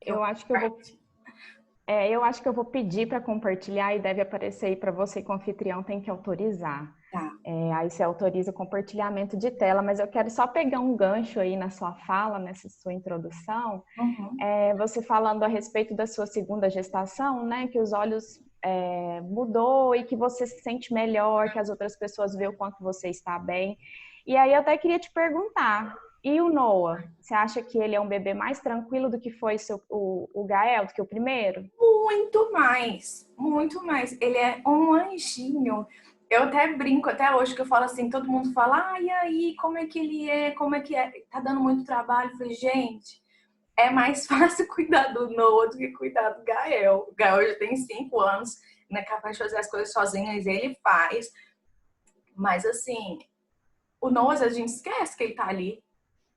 que eu Eu acho que eu vou, parte. eu acho que eu vou pedir para compartilhar e deve aparecer aí para você que o anfitrião tem que autorizar. Tá. Aí você autoriza o compartilhamento de tela, mas eu quero só pegar um gancho aí na sua fala, nessa sua introdução, Uhum. você falando a respeito da sua segunda gestação, né, que os olhos mudou e que você se sente melhor, que as outras pessoas veem o quanto você está bem. E aí eu até queria te perguntar, e o Noah? Você acha que ele é um bebê mais tranquilo do que foi o Gael, do que o primeiro? Muito mais, muito mais. Ele é um anjinho. Eu até brinco até hoje que eu falo assim, todo mundo fala, e aí, como é que ele é? Como é que é? Tá dando muito trabalho. Eu falei, gente, é mais fácil cuidar do Noah do que cuidar do Gael. O Gael já tem 5 anos, não é capaz de fazer as coisas sozinho, mas ele faz. Mas assim, o Noah, a gente esquece que ele tá ali.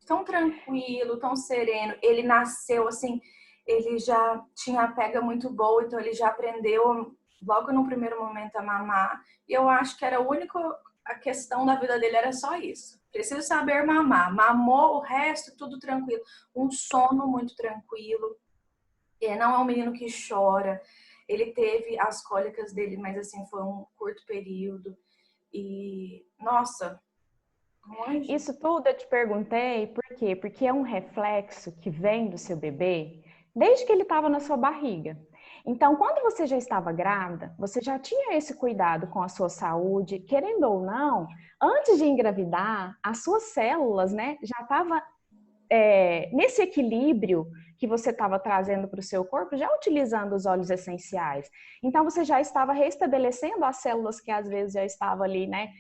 Tão tranquilo, tão sereno. Ele nasceu assim, ele já tinha a pega muito boa, então ele já aprendeu logo no primeiro momento a mamar. E eu acho que era o único, a questão da vida dele era só isso. Preciso saber mamar. Mamou, o resto tudo tranquilo. Um sono muito tranquilo. E não é um menino que chora. Ele teve as cólicas dele, mas assim foi um curto período. E nossa, um anjo. Isso tudo eu te perguntei por quê? Porque é um reflexo que vem do seu bebê desde que ele estava na sua barriga. Então, quando você já estava grávida, você já tinha esse cuidado com a sua saúde, querendo ou não, antes de engravidar, as suas células, né, já estavam nesse equilíbrio que você estava trazendo para o seu corpo, já utilizando os óleos essenciais. Então, você já estava restabelecendo as células que às vezes já estavam ali, né,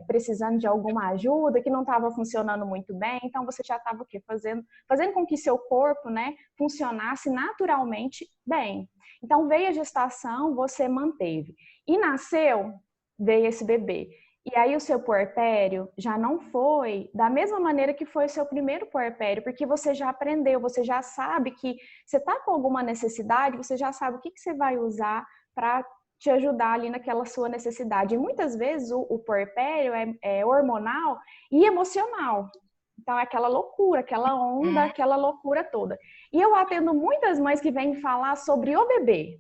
precisando de alguma ajuda, que não estava funcionando muito bem. Então, você já estava o quê? Fazendo com que seu corpo, né, funcionasse naturalmente bem. Então, veio a gestação, você manteve. E nasceu, veio esse bebê. E aí o seu puerpério já não foi da mesma maneira que foi o seu primeiro puerpério, porque você já aprendeu, você já sabe que você está com alguma necessidade, você já sabe o que você vai usar para te ajudar ali naquela sua necessidade. E muitas vezes o puerpério é hormonal e emocional. Então é aquela loucura, aquela onda, aquela loucura toda. E eu atendo muitas mães que vêm falar sobre o bebê,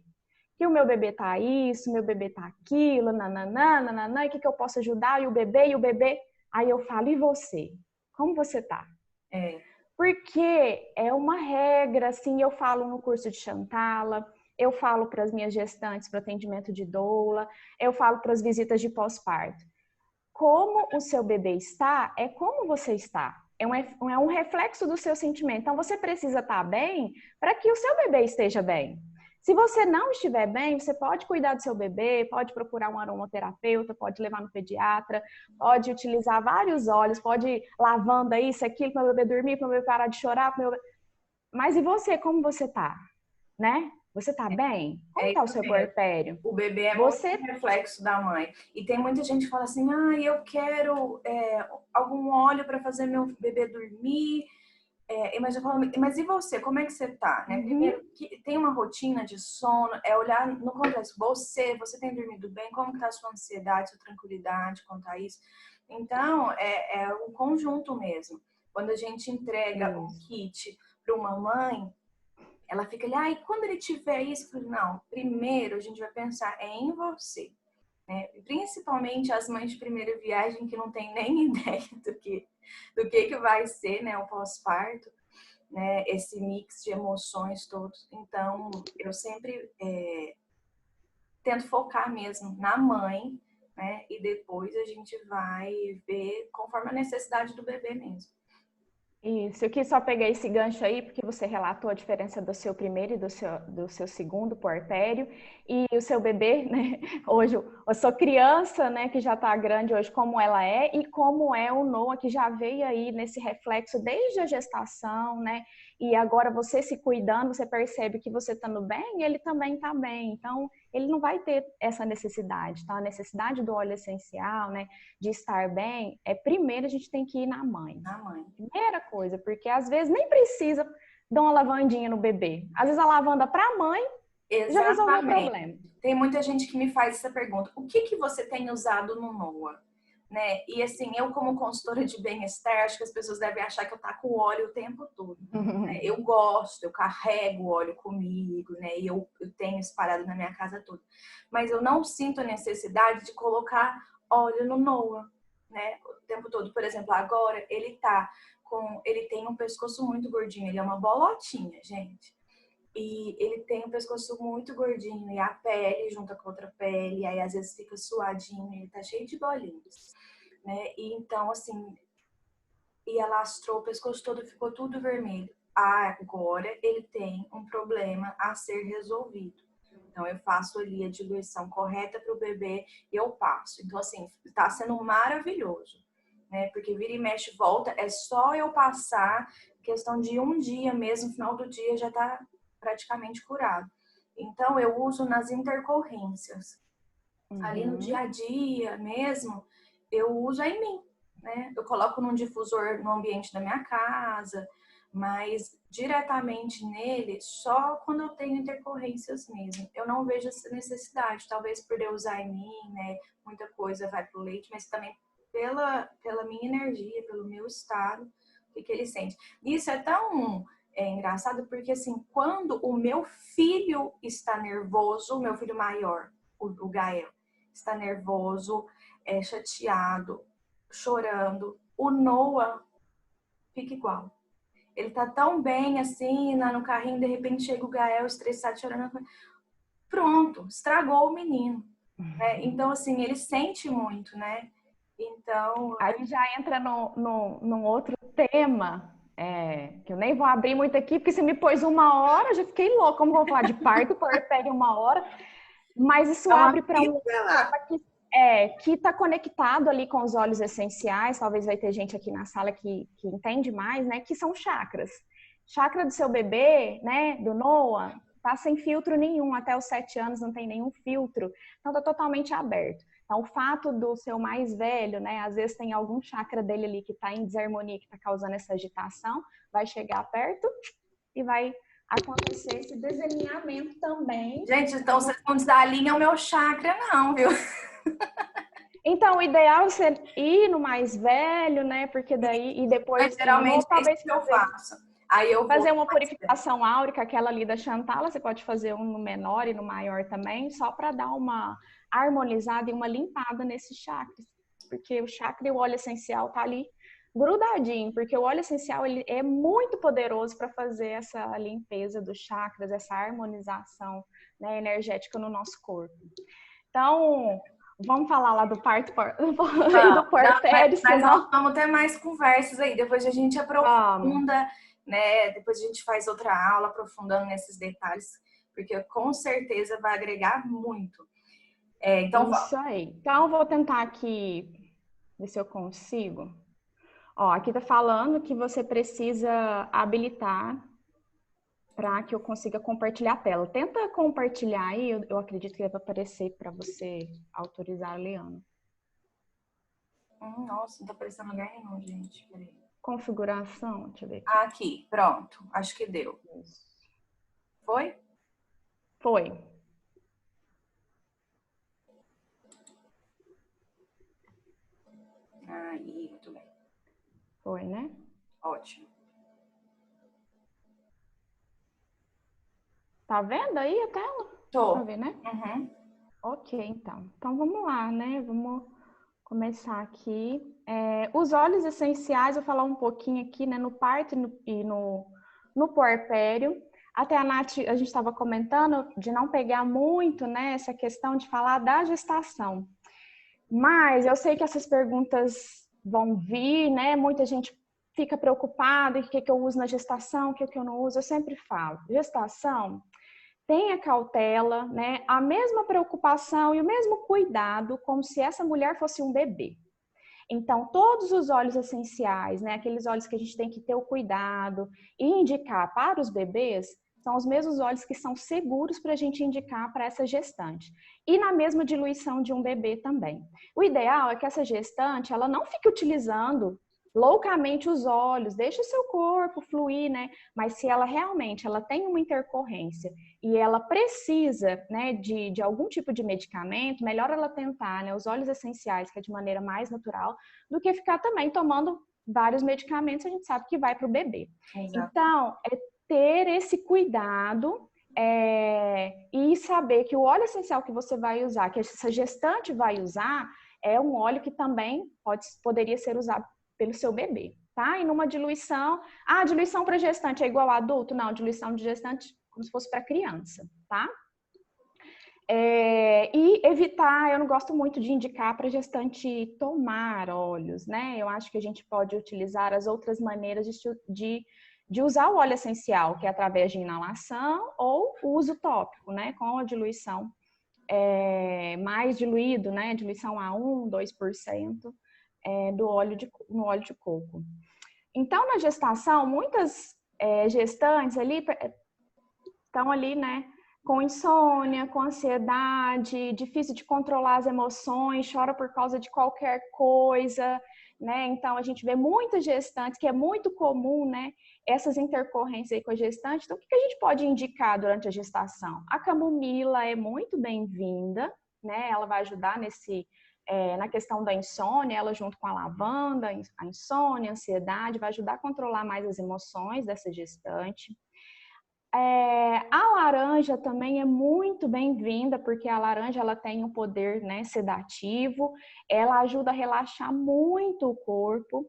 que o meu bebê tá isso, meu bebê tá aquilo, nananã, nananã, e o que, que eu posso ajudar, e o bebê. Aí eu falo, e você? Como você tá? É, Porque é uma regra, assim, eu falo no curso de Chantala, eu falo para as minhas gestantes para atendimento de doula, eu falo para as visitas de pós-parto. Como o seu bebê está, é como você está. É um reflexo do seu sentimento. Então, você precisa estar bem para que o seu bebê esteja bem. Se você não estiver bem, você pode cuidar do seu bebê, pode procurar um aromaterapeuta, pode levar no pediatra, pode utilizar vários óleos, pode lavanda, isso, aquilo, para o meu bebê dormir, para o meu bebê parar de chorar. Mas e você, como você tá? Né? Você tá bem? Como é tá o isso seu mesmo. puerpério? O bebê é muito Você reflexo da mãe. E tem muita gente que fala assim: eu quero algum óleo para fazer meu bebê dormir. Mas eu falo, mas e você? Como é que você tá? Né? Uhum. Primeiro, que tem uma rotina de sono, é olhar no contexto. Você tem dormido bem? Como que tá a sua ansiedade, sua tranquilidade quanto a isso? Então, é um conjunto mesmo. Quando a gente entrega o Isso. kit para uma mãe, ela fica ali, e quando ele tiver isso? Eu falei, não, primeiro a gente vai pensar em você. Né? Principalmente as mães de primeira viagem que não tem nem ideia do que vai ser, né, o pós-parto, né, esse mix de emoções todos. Então, eu sempre tento focar mesmo na mãe, né, e depois a gente vai ver conforme a necessidade do bebê mesmo. Isso, eu quis só pegar esse gancho aí, porque você relatou a diferença do seu primeiro e do seu segundo puerpério, e o seu bebê, né, hoje, a sua criança, né, que já está grande hoje, como ela é, e como é o Noah, que já veio aí nesse reflexo desde a gestação, né, e agora você se cuidando, você percebe que você estando bem, ele também está bem, então ele não vai ter essa necessidade, tá? A necessidade do óleo essencial, né, de estar bem, primeiro a gente tem que ir na mãe. A mãe. Primeira coisa, porque às vezes nem precisa dar uma lavandinha no bebê. Às vezes a lavanda para a mãe já resolveu o Exatamente. problema. Tem muita gente que me faz essa pergunta: o que que você tem usado no Noah? né? E assim, eu como consultora de bem-estar, acho que as pessoas devem achar que eu taco o óleo o tempo todo. Né? Eu gosto, eu carrego o óleo comigo, né? E eu tenho espalhado na minha casa toda. Mas eu não sinto a necessidade de colocar óleo no Noah, né? O tempo todo. Por exemplo, agora ele tem um pescoço muito gordinho, ele é uma bolotinha, gente. E ele tem um pescoço muito gordinho e a pele junta com outra pele, e aí às vezes fica suadinho, ele tá cheio de bolinhas, né? E então, assim, e alastrou o pescoço todo, ficou tudo vermelho. Agora ele tem um problema a ser resolvido. Então eu faço ali a diluição correta para o bebê e eu passo. Então, assim, tá sendo maravilhoso, né? Porque vira e mexe, volta, é só eu passar, questão de um dia mesmo, no final do dia já tá praticamente curado. Então, eu uso nas intercorrências. Ali no dia a dia mesmo, eu uso em mim, né? Eu coloco num difusor no ambiente da minha casa, mas diretamente nele só quando eu tenho intercorrências mesmo. Eu não vejo essa necessidade, talvez por eu usar em mim, né? Muita coisa vai pro leite, mas também pela minha energia, pelo meu estado, o que ele sente. Isso é tão engraçado porque, assim, quando o meu filho está nervoso, o meu filho maior, o Gael, está nervoso, chateado, chorando, o Noah fica igual. Ele tá tão bem assim, no carrinho, de repente chega o Gael estressado, chorando. Pronto, estragou o menino. Né? Então, assim, ele sente muito, né? Então. Aí já entra num outro tema, que eu nem vou abrir muito aqui, porque você me pôs 1 hora, já fiquei louca. Como vou falar de parto, puerpério 1 hora. Mas isso abre para um tema que está conectado ali com os óleos essenciais. Talvez vai ter gente aqui na sala que entende mais, né? Que são chakras. Chakra do seu bebê, né? Do Noah, tá sem filtro nenhum. Até os 7 anos não tem nenhum filtro. Então tá totalmente aberto. Então, o fato do seu mais velho, né? Às vezes tem algum chakra dele ali que está em desarmonia, que está causando essa agitação, vai chegar perto e vai acontecer esse desalinhamento também. Gente, então vocês não desalinham o meu chakra, não, viu? Então, o ideal é você ir no mais velho, né? Porque daí, e depois, mas, geralmente, talvez eu faço. Aí eu fazer uma purificação áurica, aquela ali da Chantala, você pode fazer um no menor e no maior também, só para dar uma harmonizada e uma limpada nesses chakras. Porque o chakra e o óleo essencial tá ali grudadinho, porque o óleo essencial ele é muito poderoso para fazer essa limpeza dos chakras, essa harmonização, né, energética no nosso corpo. Então, vamos falar lá do parto do puerpério, mas nós vamos ter mais conversas aí, depois a gente aprofunda, né? Depois a gente faz outra aula aprofundando nesses detalhes, porque com certeza vai agregar muito. Então, isso aí. Então, vou tentar aqui ver se eu consigo. Ó, aqui tá falando que você precisa habilitar para que eu consiga compartilhar a tela. Tenta compartilhar aí, eu acredito que deve aparecer para você autorizar a Leana. Nossa, não tá aparecendo lugar nenhum, gente. Peraí. Configuração, deixa eu ver aqui. Aqui, pronto. Acho que deu. Foi? Foi. Aí, muito bem. Foi, né? Ótimo. Tá vendo aí a tela? Tô. Pra ver, né? Uhum. Ok, então. Então, vamos lá, né? Vamos começar aqui. Os óleos essenciais, eu vou falar um pouquinho aqui, né? No parto e no puerpério. Até a Nath, a gente estava comentando de não pegar muito, né? Essa questão de falar da gestação. Mas eu sei que essas perguntas vão vir, né? Muita gente fica preocupada, o que eu uso na gestação, o que eu não uso. Eu sempre falo, gestação, tenha cautela, né? A mesma preocupação e o mesmo cuidado como se essa mulher fosse um bebê. Então, todos os óleos essenciais, né? Aqueles óleos que a gente tem que ter o cuidado e indicar para os bebês, são os mesmos óleos que são seguros para a gente indicar para essa gestante. E na mesma diluição de um bebê também. O ideal é que essa gestante, ela não fique utilizando loucamente os olhos, deixa o seu corpo fluir, né? Mas se ela realmente ela tem uma intercorrência e ela precisa, né, de algum tipo de medicamento, melhor ela tentar, né, os óleos essenciais, que é de maneira mais natural, do que ficar também tomando vários medicamentos, a gente sabe que vai para o bebê. Exato. Então, é ter esse cuidado e saber que o óleo essencial que você vai usar, que essa gestante vai usar, é um óleo que também poderia ser usado pelo seu bebê, tá? E numa diluição, a diluição para gestante é igual a adulto? Não, diluição de gestante como se fosse para criança, tá? E evitar, eu não gosto muito de indicar para gestante tomar óleos, né? Eu acho que a gente pode utilizar as outras maneiras de usar o óleo essencial, que é através de inalação ou uso tópico, né? Com a diluição mais diluído, né? Diluição a 1, 2% no óleo de coco. Então, na gestação, muitas gestantes ali estão ali, né? Com insônia, com ansiedade, difícil de controlar as emoções, chora por causa de qualquer coisa, né? Então, a gente vê muitas gestantes, que é muito comum, né? Essas intercorrências aí com a gestante. Então, o que a gente pode indicar durante a gestação? A camomila é muito bem-vinda, né? Ela vai ajudar na questão da insônia, ela junto com a lavanda, a insônia, a ansiedade, vai ajudar a controlar mais as emoções dessa gestante. A laranja também é muito bem-vinda, porque a laranja ela tem um poder, né, sedativo, ela ajuda a relaxar muito o corpo,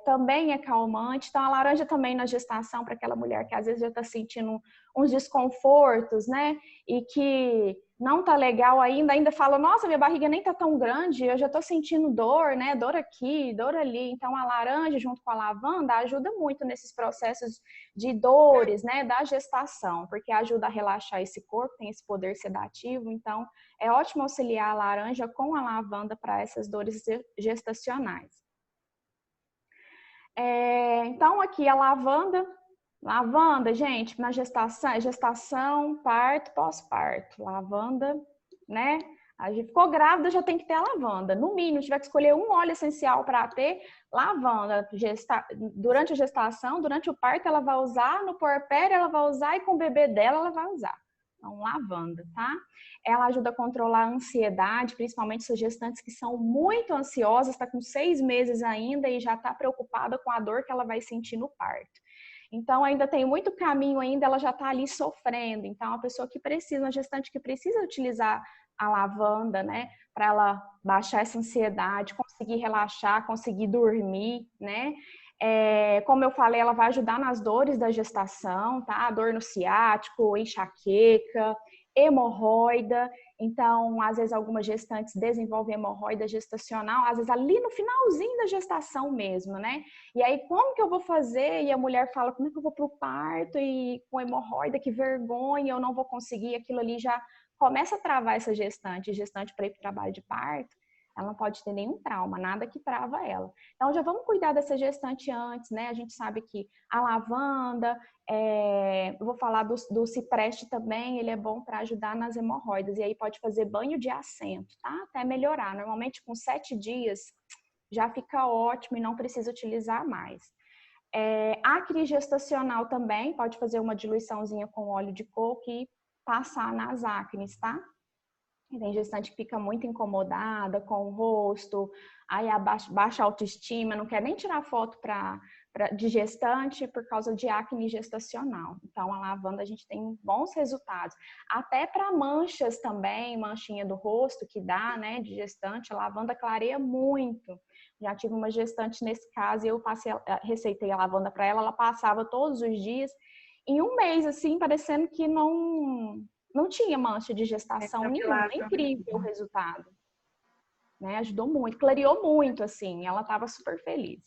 também é calmante. Então, a laranja também na gestação, para aquela mulher que às vezes já está sentindo uns desconfortos, né, e que não tá legal ainda fala, nossa, minha barriga nem tá tão grande, eu já tô sentindo dor, né, dor aqui, dor ali. Então, a laranja junto com a lavanda ajuda muito nesses processos de dores, né, da gestação, porque ajuda a relaxar esse corpo, tem esse poder sedativo. Então, é ótimo auxiliar a laranja com a lavanda para essas dores gestacionais. Então, aqui a lavanda, gente, na gestação, parto, pós-parto, lavanda, né? A gente ficou grávida, já tem que ter a lavanda. No mínimo, tiver que escolher um óleo essencial para ter, lavanda. Durante a gestação, durante o parto, ela vai usar, no puerpério ela vai usar e com o bebê dela ela vai usar. Então, lavanda, tá? Ela ajuda a controlar a ansiedade, principalmente essas gestantes que são muito ansiosas, está com 6 meses ainda e já está preocupada com a dor que ela vai sentir no parto. Então, ainda tem muito caminho ainda, ela já está ali sofrendo. Então, a pessoa que precisa, uma gestante que precisa utilizar a lavanda, né, para ela baixar essa ansiedade, conseguir relaxar, conseguir dormir, né? Como eu falei, ela vai ajudar nas dores da gestação, tá? Dor no ciático, enxaqueca, hemorroida. Então, às vezes, algumas gestantes desenvolvem hemorroida gestacional, às vezes ali no finalzinho da gestação mesmo, né? E aí, como que eu vou fazer? E a mulher fala, como é que eu vou para o parto e com hemorroida, que vergonha, eu não vou conseguir. Aquilo ali já começa a travar essa gestante para ir para o trabalho de parto. Ela não pode ter nenhum trauma, nada que trava ela. Então, já vamos cuidar dessa gestante antes, né? A gente sabe que a lavanda, eu vou falar do cipreste também, ele é bom para ajudar nas hemorroidas. E aí pode fazer banho de assento, tá? Até melhorar. Normalmente, com 7 dias, já fica ótimo e não precisa utilizar mais. Acne gestacional também, pode fazer uma diluiçãozinha com óleo de coco e passar nas acnes, tá? Tem gestante que fica muito incomodada com o rosto, aí a baixa autoestima, não quer nem tirar foto de gestante por causa de acne gestacional. Então, a lavanda a gente tem bons resultados. Até para manchas também, manchinha do rosto que dá, né, de gestante, a lavanda clareia muito. Já tive uma gestante nesse caso e eu receitei a lavanda para ela, ela passava todos os dias. Em um mês, assim, parecendo que não tinha mancha de gestação nenhuma. É incrível o resultado. Né? Ajudou muito, clareou muito, assim. Ela estava super feliz.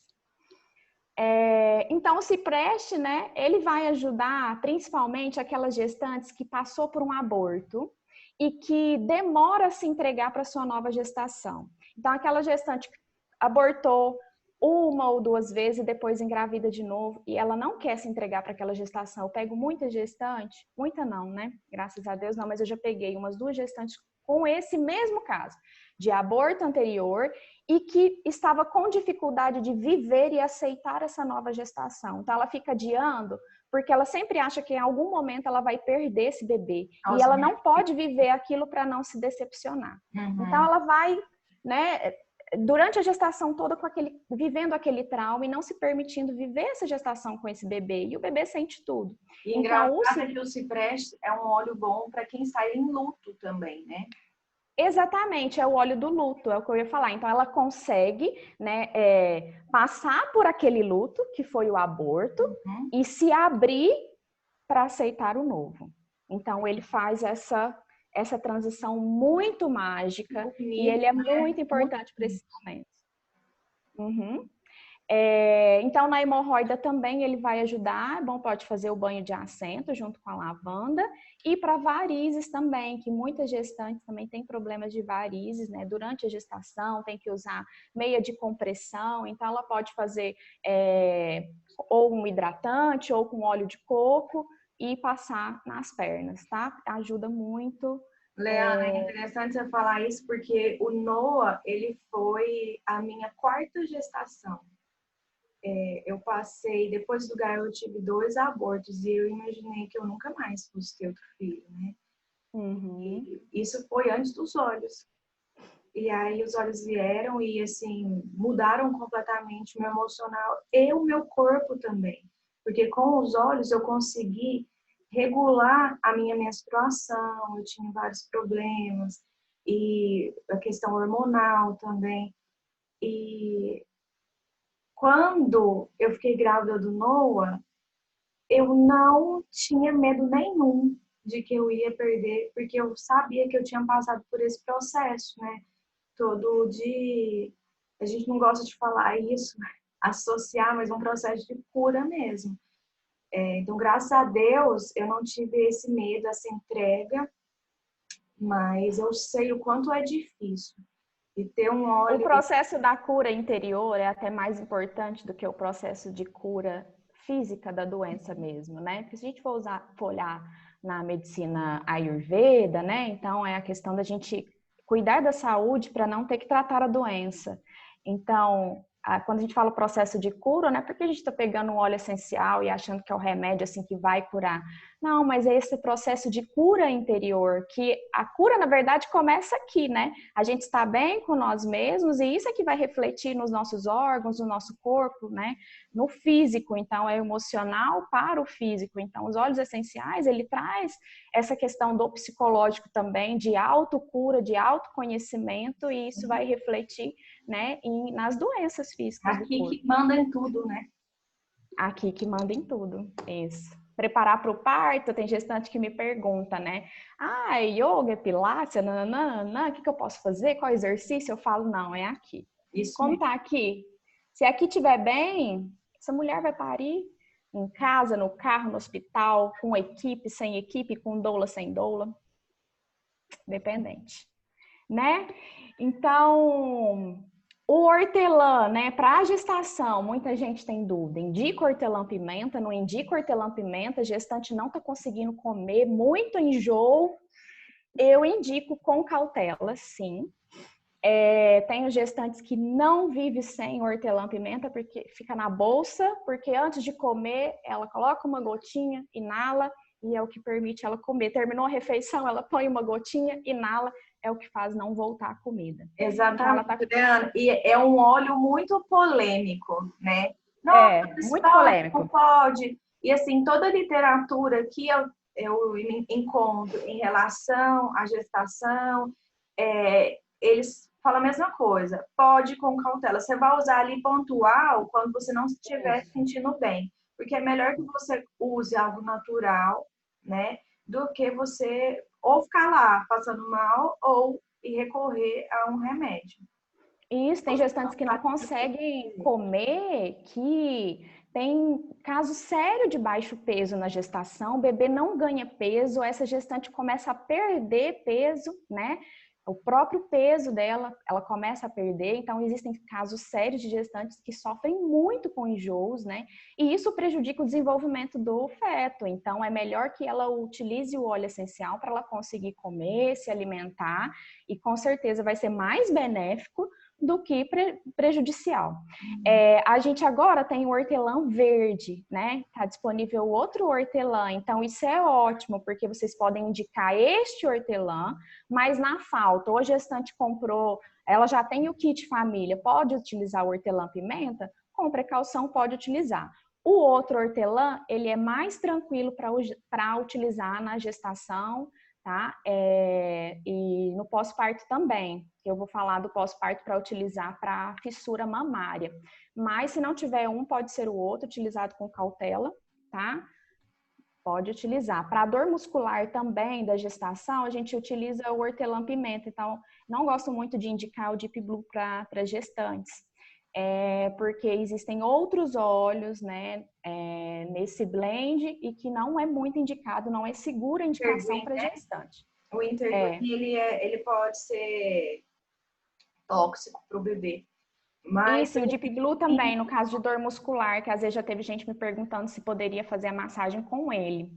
Então, o cipreste, né? Ele vai ajudar principalmente aquelas gestantes que passou por um aborto e que demora a se entregar para sua nova gestação. Então, aquela gestante que abortou 1 ou 2 vezes e depois engravida de novo e ela não quer se entregar para aquela gestação. Eu pego muita gestante, muita não, né? Graças a Deus não, mas eu já peguei umas 2 gestantes com esse mesmo caso, de aborto anterior e que estava com dificuldade de viver e aceitar essa nova gestação. Então, ela fica adiando porque ela sempre acha que em algum momento ela vai perder esse bebê. Nossa, e ela não pode viver aquilo para não se decepcionar. Então, ela vai, né, durante a gestação toda vivendo aquele trauma e não se permitindo viver essa gestação com esse bebê. E o bebê sente tudo. E então, que o cipreste é um óleo bom para quem sai em luto também, né? Exatamente, é o óleo do luto, é o que eu ia falar. Então, ela consegue, né, passar por aquele luto, que foi o aborto, e se abrir para aceitar o novo. Então, ele faz essa transição muito mágica e ele é muito importante para esse momento. Então, na hemorroida também ele vai ajudar, pode fazer o banho de assento junto com a lavanda. E para varizes também, que muitas gestantes também têm problemas de varizes, né? Durante a gestação tem que usar meia de compressão, então ela pode fazer ou um hidratante ou com óleo de coco e passar nas pernas, tá? Ajuda muito. Leana, é interessante você falar isso porque o Noah, ele foi a minha quarta gestação. Eu passei, depois do Gael, eu tive 2 abortos e eu imaginei que eu nunca mais fosse ter outro filho, né? E isso foi antes dos olhos. E aí os olhos vieram e, assim, mudaram completamente o meu emocional e o meu corpo também. Porque com os olhos eu consegui regular a minha menstruação, eu tinha vários problemas, e a questão hormonal também. E quando eu fiquei grávida do Noah, eu não tinha medo nenhum de que eu ia perder, porque eu sabia que eu tinha passado por esse processo, né? Todo de... A gente não gosta de falar isso, associar, mas um processo de cura mesmo. Então, graças a Deus, eu não tive esse medo, essa entrega, mas eu sei o quanto é difícil. E ter um óleo... O processo da cura interior é até mais importante do que o processo de cura física da doença mesmo, né? Porque se a gente for olhar na medicina Ayurveda, né? Então é a questão da gente cuidar da saúde para não ter que tratar a doença. Então, quando a gente fala processo de cura, não é porque a gente está pegando um óleo essencial e achando que é o remédio assim que vai curar. Não, mas é esse processo de cura interior, que a cura, na verdade, começa aqui, né? A gente está bem com nós mesmos e isso é que vai refletir nos nossos órgãos, no nosso corpo, né? No físico, então é emocional para o físico. Então, os óleos essenciais, ele traz essa questão do psicológico também, de autocura, de autoconhecimento, e isso vai refletir, né, nas doenças físicas do corpo. Aqui que manda em tudo, né? Aqui que manda em tudo, isso. Preparar para o parto, tem gestante que me pergunta, né? Yoga, pilates, nananana, o que eu posso fazer? Qual exercício? Eu falo, não, é aqui. Isso Como mesmo. tá aqui? Se aqui estiver bem, essa mulher vai parir em casa, no carro, no hospital, com equipe, sem equipe, com doula, sem doula. Dependente, né? Então... O hortelã, né, para a gestação, muita gente tem dúvida. Indica hortelã-pimenta, não indica hortelã-pimenta, a gestante não está conseguindo comer, muito enjoo. Eu indico com cautela, sim. Tenho gestantes que não vivem sem hortelã-pimenta, porque fica na bolsa, porque antes de comer, ela coloca uma gotinha, inala, e é o que permite ela comer. Terminou a refeição, ela põe uma gotinha, inala, é o que faz não voltar a comida. Exatamente, então, E é um óleo muito polêmico, né? Muito polêmico. Não pode. E assim, toda a literatura que eu encontro em relação à gestação, eles falam a mesma coisa. Pode com cautela. Você vai usar ali pontual quando você não estiver se sentindo bem. Porque é melhor que você use algo natural, né? Do que você ou ficar lá passando mal ou recorrer a um remédio. Isso, tem gestantes que não conseguem comer, que tem caso sério de baixo peso na gestação, o bebê não ganha peso, essa gestante começa a perder peso, né? o próprio peso dela, ela começa a perder. Então, existem casos sérios de gestantes que sofrem muito com enjoos, né? E isso prejudica o desenvolvimento do feto. Então, é melhor que ela utilize o óleo essencial para ela conseguir comer, se alimentar, e com certeza vai ser mais benéfico do que prejudicial. A gente agora tem o hortelã verde, né? Tá disponível outro hortelã, então isso é ótimo, porque vocês podem indicar este hortelã, mas na falta, ou a gestante comprou, ela já tem o kit família, pode utilizar o hortelã-pimenta? Com precaução pode utilizar. O outro hortelã, ele é mais tranquilo para utilizar na gestação, tá? E no pós-parto também. Eu vou falar do pós-parto para utilizar para fissura mamária. Mas se não tiver um, pode ser o outro, utilizado com cautela, tá? Pode utilizar. Para dor muscular também da gestação, a gente utiliza o hortelã-pimenta. Então, não gosto muito de indicar o Deep Blue para gestantes. Porque existem outros óleos, né, nesse blend e que não é muito indicado, não é segura a indicação para gestante. O Intergreen, ele pode ser tóxico para o bebê. Mas isso, e o Deep Blue também, no caso de dor muscular, que às vezes já teve gente me perguntando se poderia fazer a massagem com ele.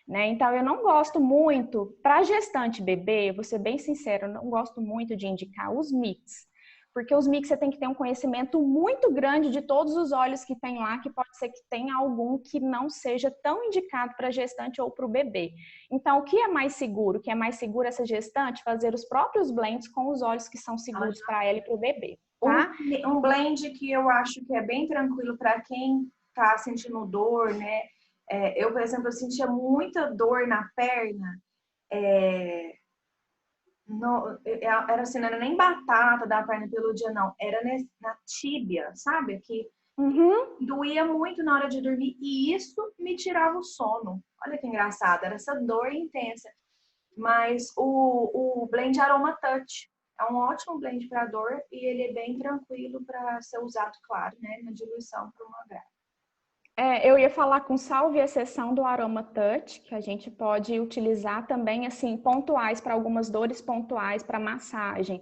Né? Então, eu não gosto muito, para gestante bebê, vou ser bem sincera, eu não gosto muito de indicar os mix. Porque os mix você tem que ter um conhecimento muito grande de todos os óleos que tem lá, que pode ser que tenha algum que não seja tão indicado para gestante ou para o bebê. Então, o que é mais seguro? O que é mais seguro essa gestante? Fazer os próprios blends com os óleos que são seguros para ela e para o bebê. Tá? Um blend que eu acho que é bem tranquilo para quem está sentindo dor, né? Eu, por exemplo, eu sentia muita dor na perna. Era assim, não era nem batata da perna pelo dia, não. Era na tíbia, sabe? Que doía muito na hora de dormir e isso me tirava o sono. Olha que engraçado, era essa dor intensa. Mas o blend Aroma Touch é um ótimo blend para dor e ele é bem tranquilo para ser usado, claro, né, na diluição para uma grávida. Eu ia falar com salvo e exceção do Aroma Touch, que a gente pode utilizar também, assim, pontuais, para algumas dores pontuais, para massagem.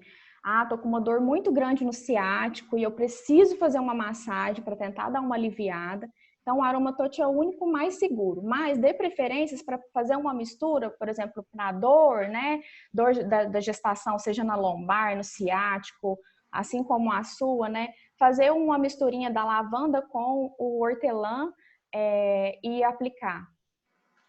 Tô com uma dor muito grande no ciático e eu preciso fazer uma massagem para tentar dar uma aliviada. Então, o Aroma Touch é o único mais seguro. Mas dê preferências para fazer uma mistura, por exemplo, para dor, né? Dor da gestação, seja na lombar, no ciático, assim como a sua, né? Fazer uma misturinha da lavanda com o hortelã e aplicar.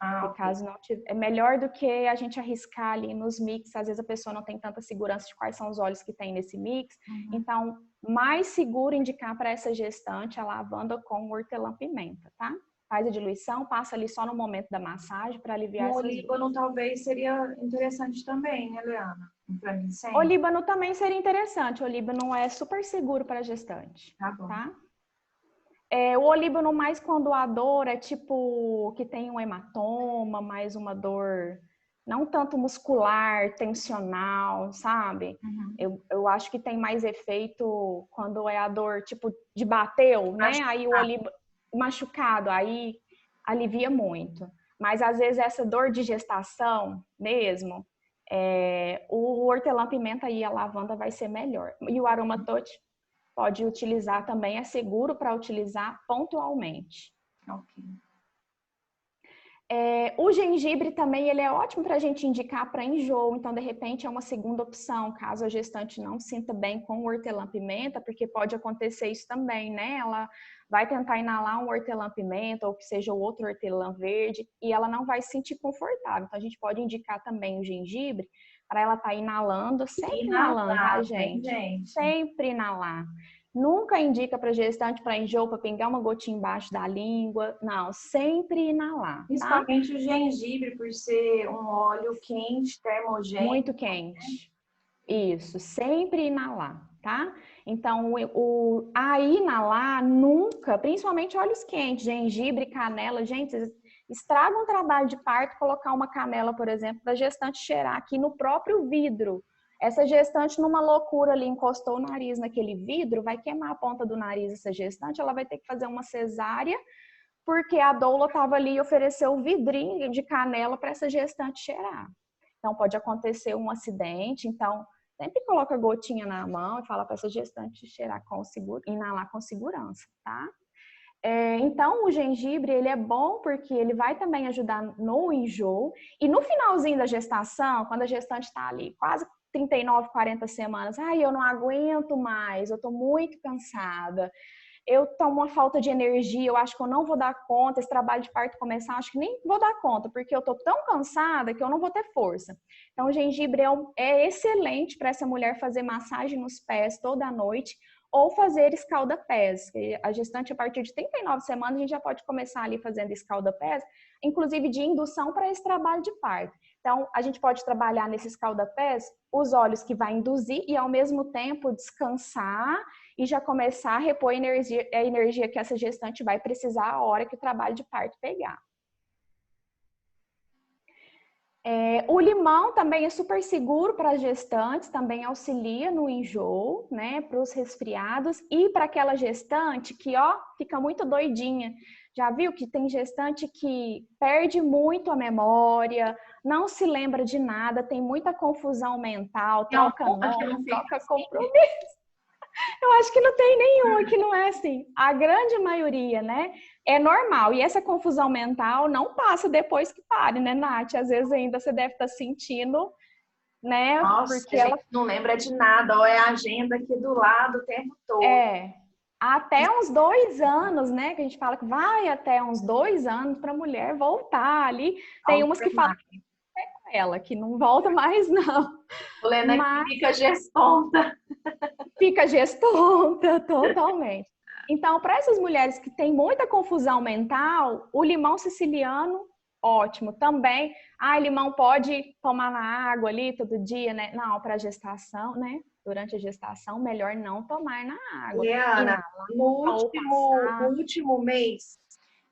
Okay. Caso não tiver, é melhor do que a gente arriscar ali nos mix. Às vezes a pessoa não tem tanta segurança de quais são os óleos que tem nesse mix. Então, mais seguro indicar para essa gestante a lavanda com o hortelã-pimenta, tá? Faz a diluição, passa ali só no momento da massagem para aliviar essas dores. O olíbano talvez seria interessante também, né, Leana? Olíbano também seria interessante. O olíbano é super seguro para gestante. Tá bom. Tá? O olíbano mais quando a dor é tipo que tem um hematoma, mais uma dor não tanto muscular, tensional, sabe? Eu acho que tem mais efeito quando é a dor tipo de bateu, né? Aí o olíbano machucado, aí alivia muito. Mas às vezes essa dor de gestação mesmo, o hortelã-pimenta e a lavanda vai ser melhor. E o Aroma Touch pode utilizar também, é seguro para utilizar pontualmente. Ok. O gengibre também, ele é ótimo para a gente indicar para enjoo, então de repente é uma segunda opção, caso a gestante não se sinta bem com o hortelã-pimenta, porque pode acontecer isso também, né? Ela vai tentar inalar um hortelã-pimenta ou que seja o outro hortelã verde e ela não vai se sentir confortável. Então a gente pode indicar também o gengibre para ela estar inalando, sempre inalando, tá, gente? Sempre inalar. Nunca indica para gestante para enjoo, para pingar uma gotinha embaixo da língua. Não, sempre inalar. Principalmente o gengibre, por ser um óleo quente, termogênico. Muito quente. Isso, sempre inalar, tá? Então, a inalar nunca, principalmente óleos quentes, gengibre, canela. Gente, estraga um trabalho de parto colocar uma canela, por exemplo, para a gestante cheirar aqui no próprio vidro. Essa gestante, numa loucura ali, encostou o nariz naquele vidro, vai queimar a ponta do nariz essa gestante, ela vai ter que fazer uma cesárea, porque a doula estava ali e ofereceu um vidrinho de canela para essa gestante cheirar. Então, pode acontecer um acidente. Então, sempre coloca a gotinha na mão e fala para essa gestante cheirar inalar com segurança, tá? Então, o gengibre, ele é bom porque ele vai também ajudar no enjoo. E no finalzinho da gestação, quando a gestante está ali quase 39, 40 semanas, ai, eu não aguento mais, eu tô muito cansada, eu tomo uma falta de energia, eu acho que eu não vou dar conta, esse trabalho de parto começar, acho que nem vou dar conta, porque eu tô tão cansada que eu não vou ter força. Então, o gengibre é excelente para essa mulher fazer massagem nos pés toda noite, ou fazer escalda-pés. A gestante, a partir de 39 semanas, a gente já pode começar ali fazendo escalda-pés, inclusive de indução para esse trabalho de parto. Então, a gente pode trabalhar nesse escalda-pés os óleos que vai induzir e, ao mesmo tempo, descansar e já começar a repor a energia que essa gestante vai precisar a hora que o trabalho de parto pegar. O limão também é super seguro para as gestantes, também auxilia no enjoo, né, para os resfriados e para aquela gestante que, ó, fica muito doidinha. Já viu que tem gestante que perde muito a memória, não se lembra de nada, tem muita confusão mental, troca nome, troca compromisso. Eu acho que não tem nenhuma que não é assim. A grande maioria, né? É normal. E essa confusão mental não passa depois que pare, né, Nath? Às vezes ainda você deve estar sentindo, né? Nossa, Porque a gente não lembra de nada, ou é a agenda aqui do lado o tempo todo. Até uns 2 anos, né? Que a gente fala que vai até uns 2 anos para a mulher voltar ali. Tem umas que falam que é com ela, que não volta mais, não. Helena Mas fica gestonta. fica gestonta totalmente. Então, para essas mulheres que têm muita confusão mental, o limão siciliano, ótimo. Também, limão pode tomar na água ali todo dia, né? Não, para gestação, né? Durante a gestação, melhor não tomar na água. Ana, no último mês,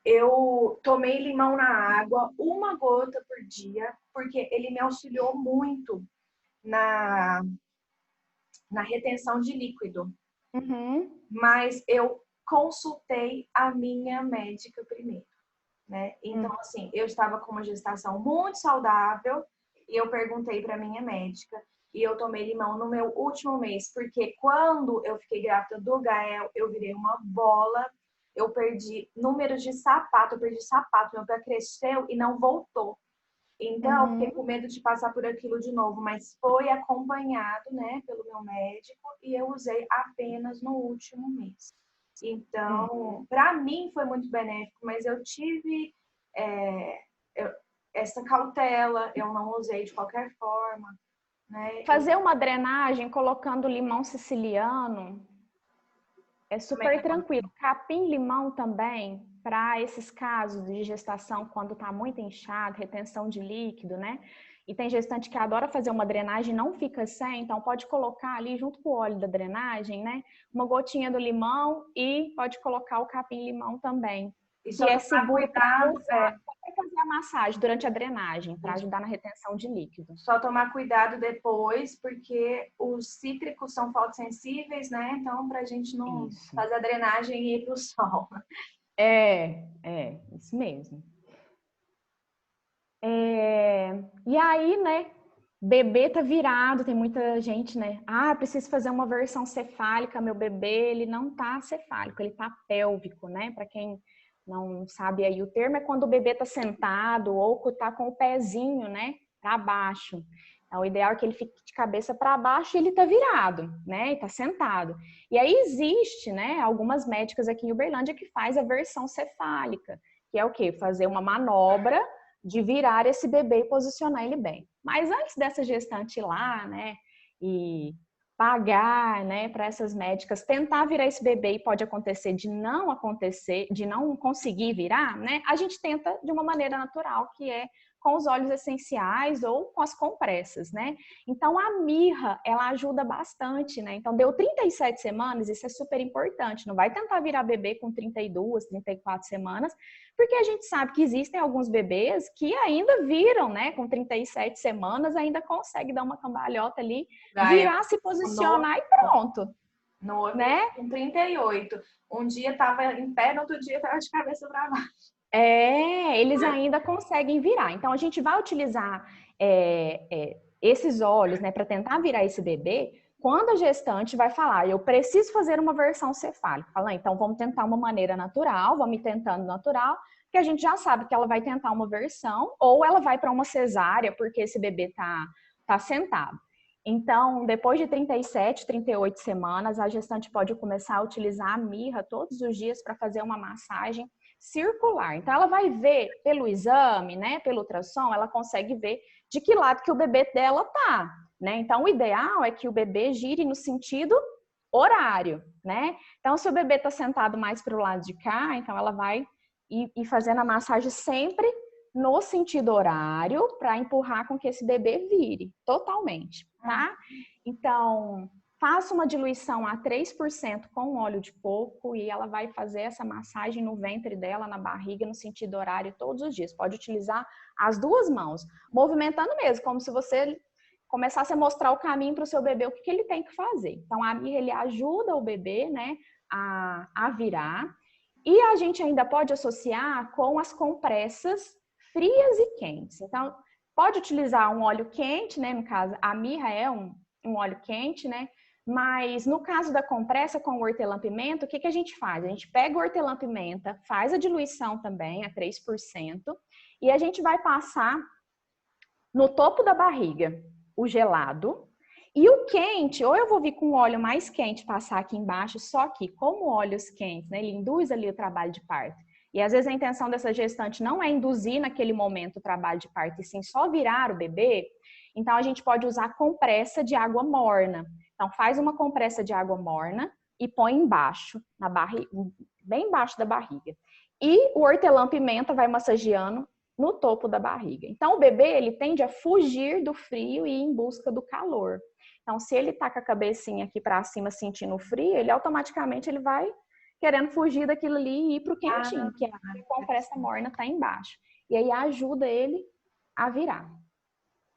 eu tomei limão na água, uma gota por dia, porque ele me auxiliou muito na retenção de líquido. Uhum. Mas eu consultei a minha médica primeiro, né? Então, assim, eu estava com uma gestação muito saudável e eu perguntei para minha médica e eu tomei limão no meu último mês, porque quando eu fiquei grávida do Gael, eu virei uma bola, eu perdi números de sapato, eu perdi sapato, meu pé cresceu e não voltou. Então, eu fiquei com medo de passar por aquilo de novo, mas foi acompanhado, né, pelo meu médico e eu usei apenas no último mês. Então, para mim foi muito benéfico, mas eu tive essa cautela, eu não usei de qualquer forma, né? Fazer uma drenagem colocando limão siciliano é super tranquilo. Capim-limão também, para esses casos de gestação, quando está muito inchado, retenção de líquido, né? E tem gestante que adora fazer uma drenagem, não fica sem, então pode colocar ali junto com o óleo da drenagem, né? Uma gotinha do limão e pode colocar o capim-limão também. E que é seguro para usar, fazer a massagem durante a drenagem, para ajudar na retenção de líquido. Só tomar cuidado depois, porque os cítricos são fotossensíveis, né? Então, para a gente não fazer a drenagem e ir para o sol. Isso mesmo. E aí, né? Bebê tá virado, tem muita gente, né? Preciso fazer uma versão cefálica, meu bebê, ele não tá cefálico, ele tá pélvico, né? Para quem não sabe aí, o termo é quando o bebê tá sentado ou tá com o pezinho, né? Para baixo. Então, o ideal é que ele fique de cabeça para baixo e ele tá virado, né? E tá sentado. E aí existe, né? Algumas médicas aqui em Uberlândia que faz a versão cefálica, que é o quê? Fazer uma manobra de virar esse bebê e posicionar ele bem. Mas antes dessa gestante ir lá, né, e pagar, né, para essas médicas tentar virar esse bebê e pode acontecer, de não conseguir virar, né, a gente tenta de uma maneira natural, que é com os óleos essenciais ou com as compressas, né? Então, a mirra, ela ajuda bastante, né? Então, deu 37 semanas, isso é super importante. Não vai tentar virar bebê com 32, 34 semanas, porque a gente sabe que existem alguns bebês que ainda viram, né? Com 37 semanas, ainda consegue dar uma cambalhota ali, virar, se posicionar e pronto. Né? Com 38. Um dia estava em pé, no outro dia estava de cabeça para baixo. Eles ainda conseguem virar. Então, a gente vai utilizar esses óleos, né, para tentar virar esse bebê, quando a gestante vai falar, eu preciso fazer uma versão cefálica, fala, então vamos tentar uma maneira natural, vamos ir tentando natural, que a gente já sabe que ela vai tentar uma versão, ou ela vai para uma cesárea, porque esse bebê tá sentado. Então, depois de 37, 38 semanas, a gestante pode começar a utilizar a mirra todos os dias para fazer uma massagem circular. Então, ela vai ver pelo exame, né, pelo ultrassom, ela consegue ver de que lado que o bebê dela tá, né? Então, o ideal é que o bebê gire no sentido horário, né? Então, se o bebê está sentado mais para o lado de cá, então ela vai ir fazendo a massagem sempre no sentido horário para empurrar com que esse bebê vire totalmente, tá? Então, faça uma diluição a 3% com óleo de coco e ela vai fazer essa massagem no ventre dela, na barriga, no sentido horário todos os dias. Pode utilizar as duas mãos, movimentando mesmo, como se você começasse a mostrar o caminho para o seu bebê, o que ele tem que fazer. Então, a mirra, ele ajuda o bebê, né, a virar. E a gente ainda pode associar com as compressas frias e quentes. Então, pode utilizar um óleo quente, né? No caso, a mirra é um óleo quente, né? Mas no caso da compressa com o hortelã-pimenta, o que a gente faz? A gente pega o hortelã-pimenta, faz a diluição também a 3%, e a gente vai passar no topo da barriga o gelado. E o quente, ou eu vou vir com óleo mais quente, passar aqui embaixo, só que como óleos quentes, né, ele induz ali o trabalho de parto. E às vezes a intenção dessa gestante não é induzir naquele momento o trabalho de parto, e sim só virar o bebê. Então a gente pode usar compressa de água morna. Então faz uma compressa de água morna e põe embaixo, na barriga, bem embaixo da barriga. E o hortelã-pimenta vai massageando no topo da barriga. Então o bebê, ele tende a fugir do frio e ir em busca do calor. Então, se ele tá com a cabecinha aqui para cima sentindo frio, ele automaticamente ele vai querendo fugir daquilo ali e ir pro quentinho, que a compressa morna tá embaixo. E aí ajuda ele a virar,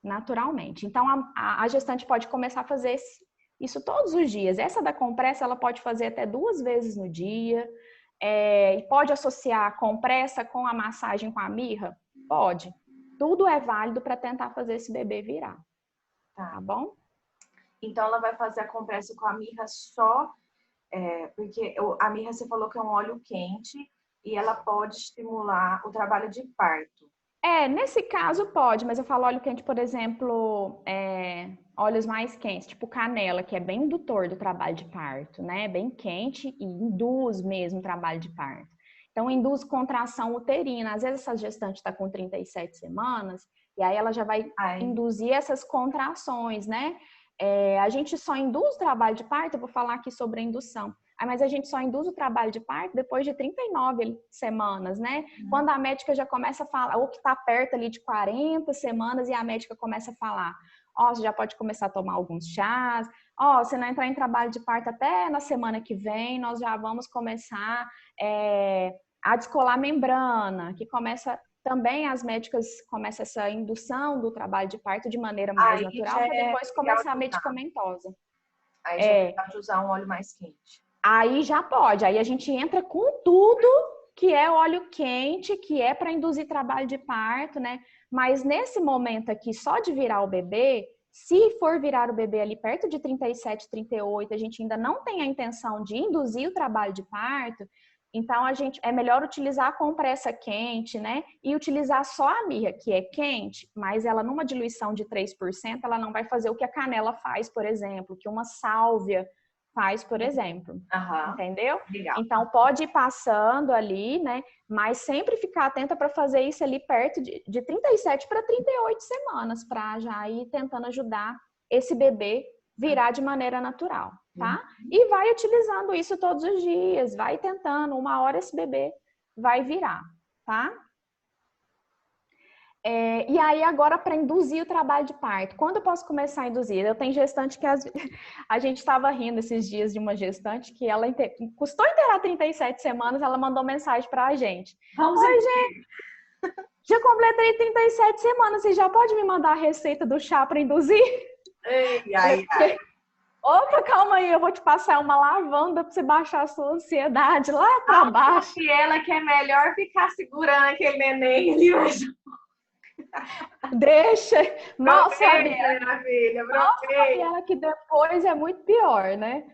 naturalmente. Então, a gestante pode começar a fazer isso todos os dias. Essa da compressa, ela pode fazer até 2 vezes no dia. E pode associar a compressa com a massagem com a mirra? Pode. Tudo é válido para tentar fazer esse bebê virar. Tá bom? Então, ela vai fazer a compressa com a mirra só, porque a mirra você falou que é um óleo quente e ela pode estimular o trabalho de parto. Nesse caso pode, mas eu falo óleo quente, por exemplo, óleos mais quentes, tipo canela, que é bem indutor do trabalho de parto, né? Bem quente e induz mesmo o trabalho de parto. Então, induz contração uterina. Às vezes essa gestante está com 37 semanas e aí ela já vai induzir essas contrações, né? A gente só induz o trabalho de parto, eu vou falar aqui sobre a indução, mas a gente só induz o trabalho de parto depois de 39 semanas, né? Quando a médica já começa a falar, ou que está perto ali de 40 semanas e a médica começa a falar, você já pode começar a tomar alguns chás, se não entrar em trabalho de parto até na semana que vem, nós já vamos começar a descolar a membrana, que começa... Também as médicas começam essa indução do trabalho de parto de maneira mais natural, para depois começar a medicamentosa. Aí já pode usar um óleo mais quente. Aí já pode. Aí a gente entra com tudo que é óleo quente, que é para induzir trabalho de parto, né? Mas nesse momento aqui, só de virar o bebê, se for virar o bebê ali perto de 37, 38, a gente ainda não tem a intenção de induzir o trabalho de parto, então é melhor utilizar a compressa quente, né? E utilizar só a mirra, que é quente, mas ela numa diluição de 3%, ela não vai fazer o que a canela faz, por exemplo, que uma sálvia faz, por exemplo. Entendeu? Legal. Então pode ir passando ali, né? Mas sempre ficar atenta para fazer isso ali perto de 37 para 38 semanas, para já ir tentando ajudar esse bebê virar de maneira natural, tá? E vai utilizando isso todos os dias, vai tentando, uma hora esse bebê vai virar, tá? E aí agora para induzir o trabalho de parto, quando eu posso começar a induzir? Eu tenho gestante que a gente estava rindo esses dias de uma gestante que ela custou inteirar 37 semanas, ela mandou mensagem para a gente. Oi, gente, já completei 37 semanas, você já pode me mandar a receita do chá para induzir? Ai. Opa, calma aí, eu vou te passar uma lavanda para você baixar a sua ansiedade lá para baixo. E ela que é melhor ficar segurando aquele neném ali mesmo. Deixa. Mal sabe Provei, minha filha, Mal sabe provei. ela que depois é muito pior, né?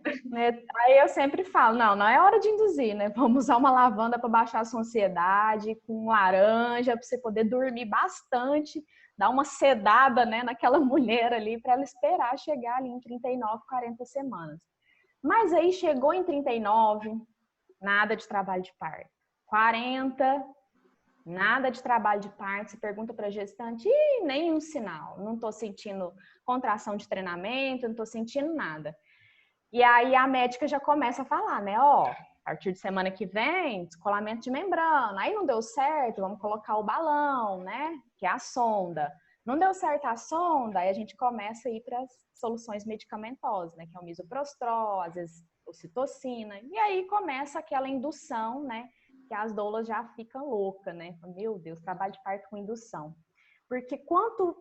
Aí eu sempre falo, não é hora de induzir, né? Vamos usar uma lavanda para baixar a sua ansiedade, com laranja, para você poder dormir bastante, dar uma sedada, né, naquela mulher ali, para ela esperar chegar ali em 39, 40 semanas. Mas aí chegou em 39, nada de trabalho de parto. 40, nada de trabalho de parto. Você pergunta para a gestante, nenhum sinal. Não estou sentindo contração de treinamento, não estou sentindo nada. E aí a médica já começa a falar, né? Ó, a partir de semana que vem, descolamento de membrana. Aí não deu certo, vamos colocar o balão, né? Que é a sonda. Não deu certo a sonda, aí a gente começa a ir para as soluções medicamentosas, né? Que é o misoprostol, às vezes ocitocina. E aí começa aquela indução, né? Que as doulas já ficam loucas, né? Meu Deus, trabalho de parto com indução. Porque quanto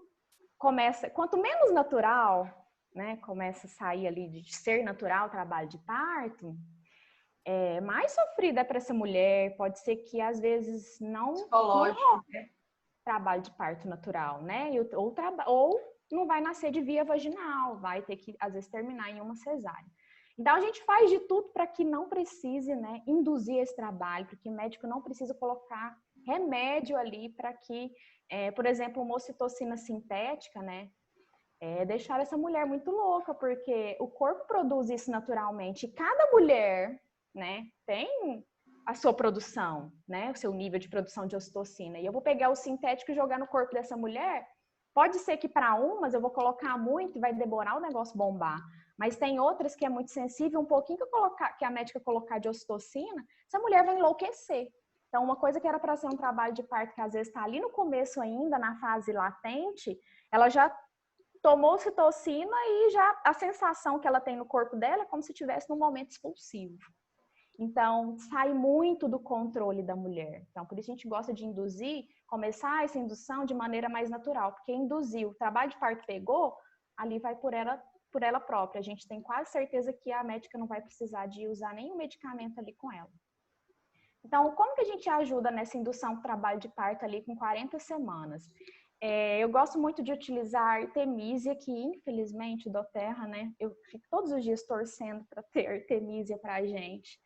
menos natural, né, começa a sair ali de ser natural o trabalho de parto, mais sofrida é para essa mulher. Pode ser que às vezes não Psicológico, né? trabalho de parto natural, né? Ou não vai nascer de via vaginal, vai ter que às vezes terminar em uma cesárea. Então a gente faz de tudo para que não precise, né, induzir esse trabalho, para que o médico não precise colocar remédio ali para que, por exemplo, uma ocitocina sintética, né, deixar essa mulher muito louca, porque o corpo produz isso naturalmente. E cada mulher, né, tem a sua produção, né, o seu nível de produção de ocitocina. E eu vou pegar o sintético e jogar no corpo dessa mulher. Pode ser que para umas eu vou colocar muito e vai demorar o negócio bombar. Mas tem outras que é muito sensível, um pouquinho que a médica colocar de ocitocina, essa mulher vai enlouquecer. Então, uma coisa que era para ser um trabalho de parto, que às vezes está ali no começo ainda, na fase latente, ela já tomou ocitocina e já a sensação que ela tem no corpo dela é como se estivesse num momento expulsivo. Então, sai muito do controle da mulher. Então, por isso a gente gosta de induzir, começar essa indução de maneira mais natural, porque induziu, o trabalho de parto pegou, ali vai por ela própria. A gente tem quase certeza que a médica não vai precisar de usar nenhum medicamento ali com ela. Então, como que a gente ajuda nessa indução do trabalho de parto ali com 40 semanas? Eu gosto muito de utilizar a Artemisia, que infelizmente, Doterra, né? Eu fico todos os dias torcendo para ter Artemisia para a gente.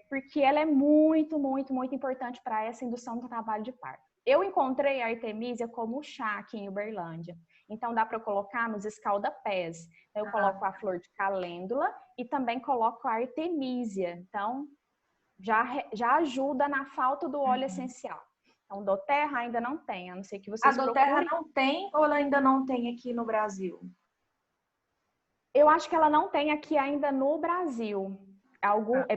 Porque ela é muito, muito, muito importante para essa indução do trabalho de parto. Eu encontrei a Artemisia como chá aqui em Uberlândia. Então, dá para colocar nos escaldapés. Eu coloco a flor de calêndula e também coloco a Artemisia. Então, já ajuda na falta do óleo essencial. Então, Doterra ainda não tem, a não ser que A vocês Doterra procurem. não tem ou ela ainda não tem aqui no Brasil? Eu acho que ela não tem aqui ainda no Brasil.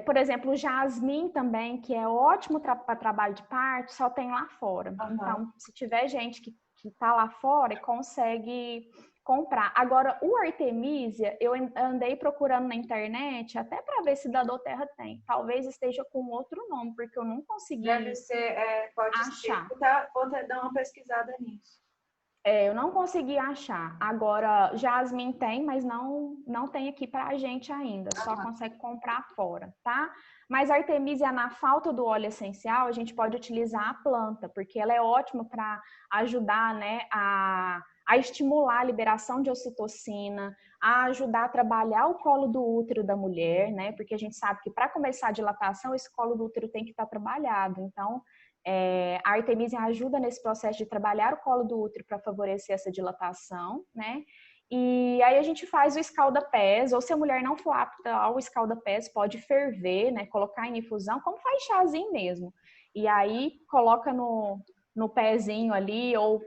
Por exemplo, o jasmim também, que é ótimo para trabalho de parto, só tem lá fora. Então, se tiver gente que está lá fora, consegue comprar. Agora, o Artemisia, eu andei procurando na internet, até para ver se da Doterra tem. Talvez esteja com outro nome, porque eu não consegui Deve ser, pode achar. ser. Vou dar uma pesquisada nisso. Eu não consegui achar. Agora, jasmim tem, mas não tem aqui para a gente ainda. Só consegue comprar fora, tá? Mas a Artemisia, na falta do óleo essencial, a gente pode utilizar a planta, porque ela é ótima para ajudar, né, a estimular a liberação de ocitocina, a ajudar a trabalhar o colo do útero da mulher, né? Porque a gente sabe que para começar a dilatação, esse colo do útero tem que estar trabalhado. Então, a Artemisia ajuda nesse processo de trabalhar o colo do útero para favorecer essa dilatação, né? E aí a gente faz o escalda-pés, ou se a mulher não for apta ao escalda-pés, pode ferver, né? Colocar em infusão, como faz chazinho mesmo. E aí coloca no pezinho ali, ou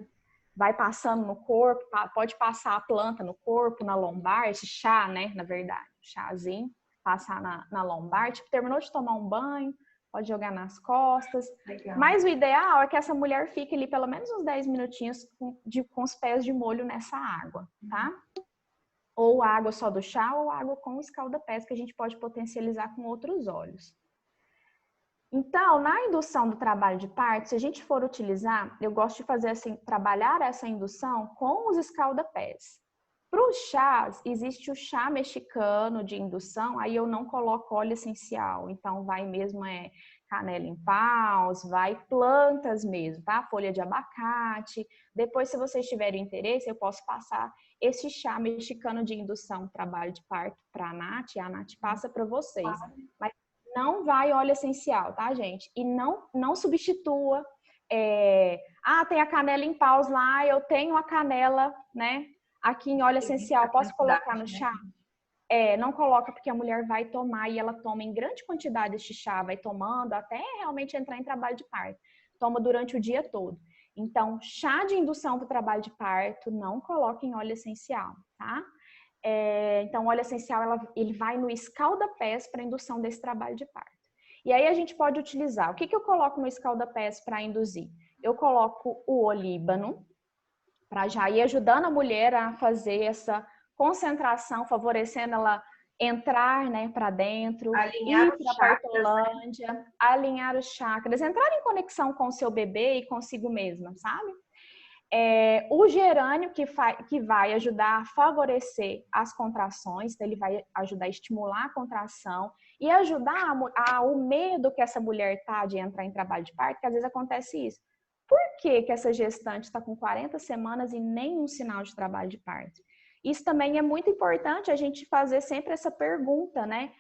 vai passando no corpo, pode passar a planta no corpo, na lombar, esse chá, né? Na verdade, chazinho, passar na lombar. Tipo, terminou de tomar um banho, pode jogar nas costas. Legal. Mas o ideal é que essa mulher fique ali pelo menos uns 10 minutinhos com os pés de molho nessa água, tá? Ou água só do chá ou água com escalda-pés, que a gente pode potencializar com outros óleos. Então, na indução do trabalho de parto, se a gente for utilizar, eu gosto de fazer assim, trabalhar essa indução com os escalda-pés. Para os chás, existe o chá mexicano de indução, aí eu não coloco óleo essencial, então vai mesmo canela em paus, vai plantas mesmo, tá? Folha de abacate. Depois, se vocês tiverem interesse, eu posso passar esse chá mexicano de indução trabalho de parto para a Nath, e a Nath passa para vocês. Mas não vai óleo essencial, tá, gente? E não substitua. Tem a canela em paus lá, eu tenho a canela, né? Aqui em óleo essencial, posso colocar no chá? Não coloca porque a mulher vai tomar e ela toma em grande quantidade este chá, vai tomando até realmente entrar em trabalho de parto. Toma durante o dia todo. Então, chá de indução para o trabalho de parto, não coloca em óleo essencial, tá? Então, o óleo essencial, ele vai no escalda-pés para indução desse trabalho de parto. E aí a gente pode utilizar. O que eu coloco no escalda-pés para induzir? Eu coloco o olíbano, para já ir ajudando a mulher a fazer essa concentração, favorecendo ela entrar, né, para dentro, alinhar ir para a partolândia, né? Alinhar os chakras, entrar em conexão com o seu bebê e consigo mesma, sabe? O gerânio que vai ajudar a favorecer as contrações, então ele vai ajudar a estimular a contração e ajudar o medo que essa mulher tá de entrar em trabalho de parto, que às vezes acontece isso. Por que essa gestante está com 40 semanas e nenhum sinal de trabalho de parto? Isso também é muito importante a gente fazer sempre essa pergunta, né?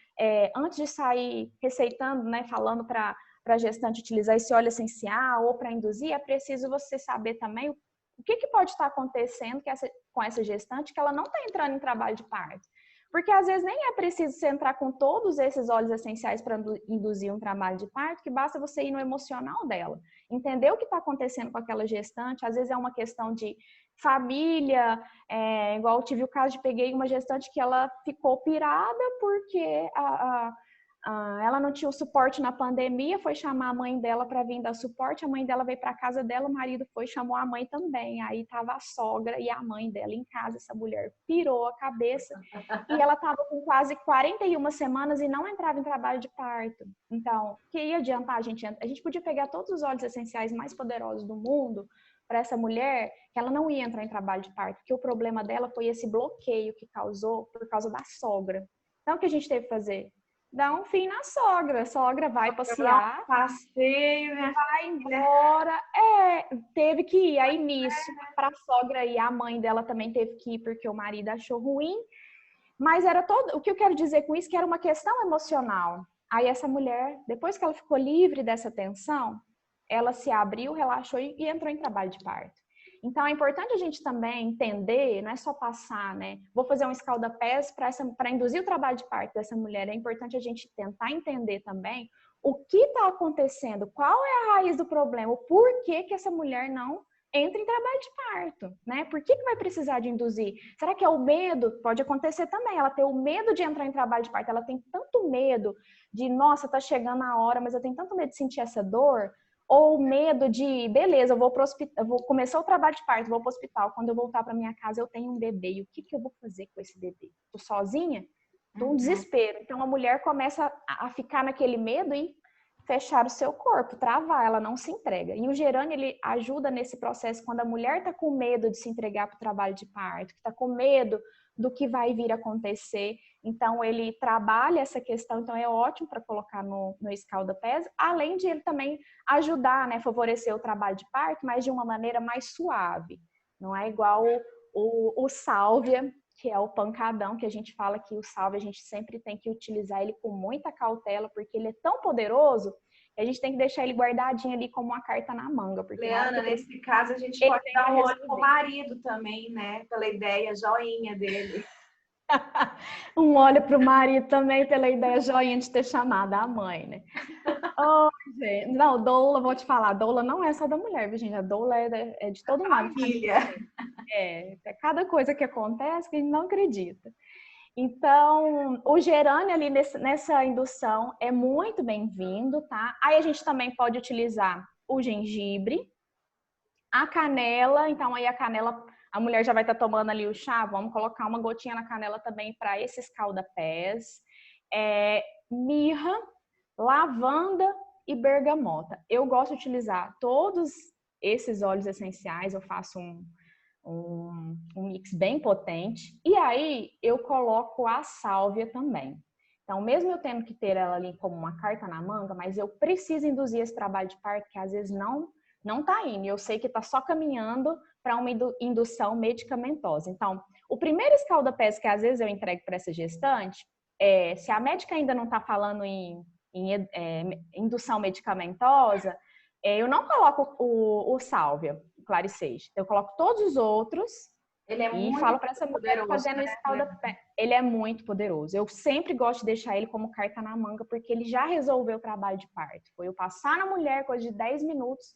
Antes de sair receitando, né, falando para a gestante utilizar esse óleo essencial ou para induzir, é preciso você saber também o que pode estar acontecendo com essa gestante que ela não está entrando em trabalho de parto. Porque às vezes nem é preciso você entrar com todos esses óleos essenciais para induzir um trabalho de parto, que basta você ir no emocional dela. Entender o que está acontecendo com aquela gestante, às vezes é uma questão de família, igual eu tive o caso de peguei uma gestante que ela ficou pirada porque ela não tinha o suporte na pandemia, foi chamar a mãe dela para vir dar suporte, a mãe dela veio para casa dela, o marido foi, chamou a mãe também, aí tava a sogra e a mãe dela em casa, essa mulher pirou a cabeça e ela tava com quase 41 semanas e não entrava em trabalho de parto. Então, que ia adiantar a gente podia pegar todos os óleos essenciais mais poderosos do mundo para essa mulher, que ela não ia entrar em trabalho de parto, porque o problema dela foi esse bloqueio que causou por causa da sogra. Então, o que a gente teve que fazer? Dá um fim na sogra. A sogra vai passear, passeio, né? Vai embora. Teve que ir. Aí nisso, para a sogra e a mãe dela também teve que ir porque o marido achou ruim. Mas era todo. O que eu quero dizer com isso? Que era uma questão emocional. Aí essa mulher, depois que ela ficou livre dessa tensão, ela se abriu, relaxou e entrou em trabalho de parto. Então, é importante a gente também entender, não é só passar, né? Vou fazer um escalda-pés para induzir o trabalho de parto dessa mulher. É importante a gente tentar entender também o que está acontecendo, qual é a raiz do problema, o porquê que essa mulher não entra em trabalho de parto, né? Por que vai precisar de induzir? Será que é o medo? Pode acontecer também, ela ter o medo de entrar em trabalho de parto, ela tem tanto medo de, nossa, tá chegando a hora, mas eu tenho tanto medo de sentir essa dor, ou medo de, beleza, eu vou começar o trabalho de parto, vou para o hospital, quando eu voltar para minha casa eu tenho um bebê, e o que eu vou fazer com esse bebê? Tô sozinha? Tô um desespero. Então a mulher começa a ficar naquele medo e fechar o seu corpo, travar, ela não se entrega. E o gerânio, ele ajuda nesse processo quando a mulher tá com medo de se entregar para o trabalho de parto, que tá com medo do que vai vir a acontecer. Então, ele trabalha essa questão, então é ótimo para colocar no escalda-pés, além de ele também ajudar, né, favorecer o trabalho de parto, mas de uma maneira mais suave. Não é igual o sálvia, que é o pancadão, que a gente fala que o sálvia a gente sempre tem que utilizar ele com muita cautela, porque ele é tão poderoso que a gente tem que deixar ele guardadinho ali como uma carta na manga. Porque Leana, nesse caso a gente pode dar um olho pro marido também, né? Pela ideia joinha dele. Um olho pro marido também pela ideia joinha de ter chamado a mãe, né? Oh, gente. Não, doula, vou te falar, doula não é só da mulher, viu, gente? A doula é de todo mundo. Família. É cada coisa que acontece que a gente não acredita. Então, o gerânio ali nessa indução é muito bem-vindo, tá? Aí a gente também pode utilizar o gengibre, a canela. Então, aí a canela, a mulher já vai estar tomando ali o chá, vamos colocar uma gotinha na canela também para esse escalda-pés. Mirra, lavanda e bergamota. Eu gosto de utilizar todos esses óleos essenciais, eu faço um mix bem potente. E aí eu coloco a sálvia também. Então, mesmo eu tendo que ter ela ali como uma carta na manga, mas eu preciso induzir esse trabalho de parto, que às vezes não tá indo. Eu sei que tá só caminhando para uma indução medicamentosa. Então, o primeiro escalda-pés que às vezes eu entrego para essa gestante, se a médica ainda não está falando em indução medicamentosa, eu não coloco o sálvia, o Claricege. Eu coloco todos os outros Ele é e muito falo para essa mulher poderoso, fazendo né? escalda-pé. Ele é muito poderoso. Eu sempre gosto de deixar ele como carta na manga, porque ele já resolveu o trabalho de parto. Foi eu passar na mulher, coisa de 10 minutos,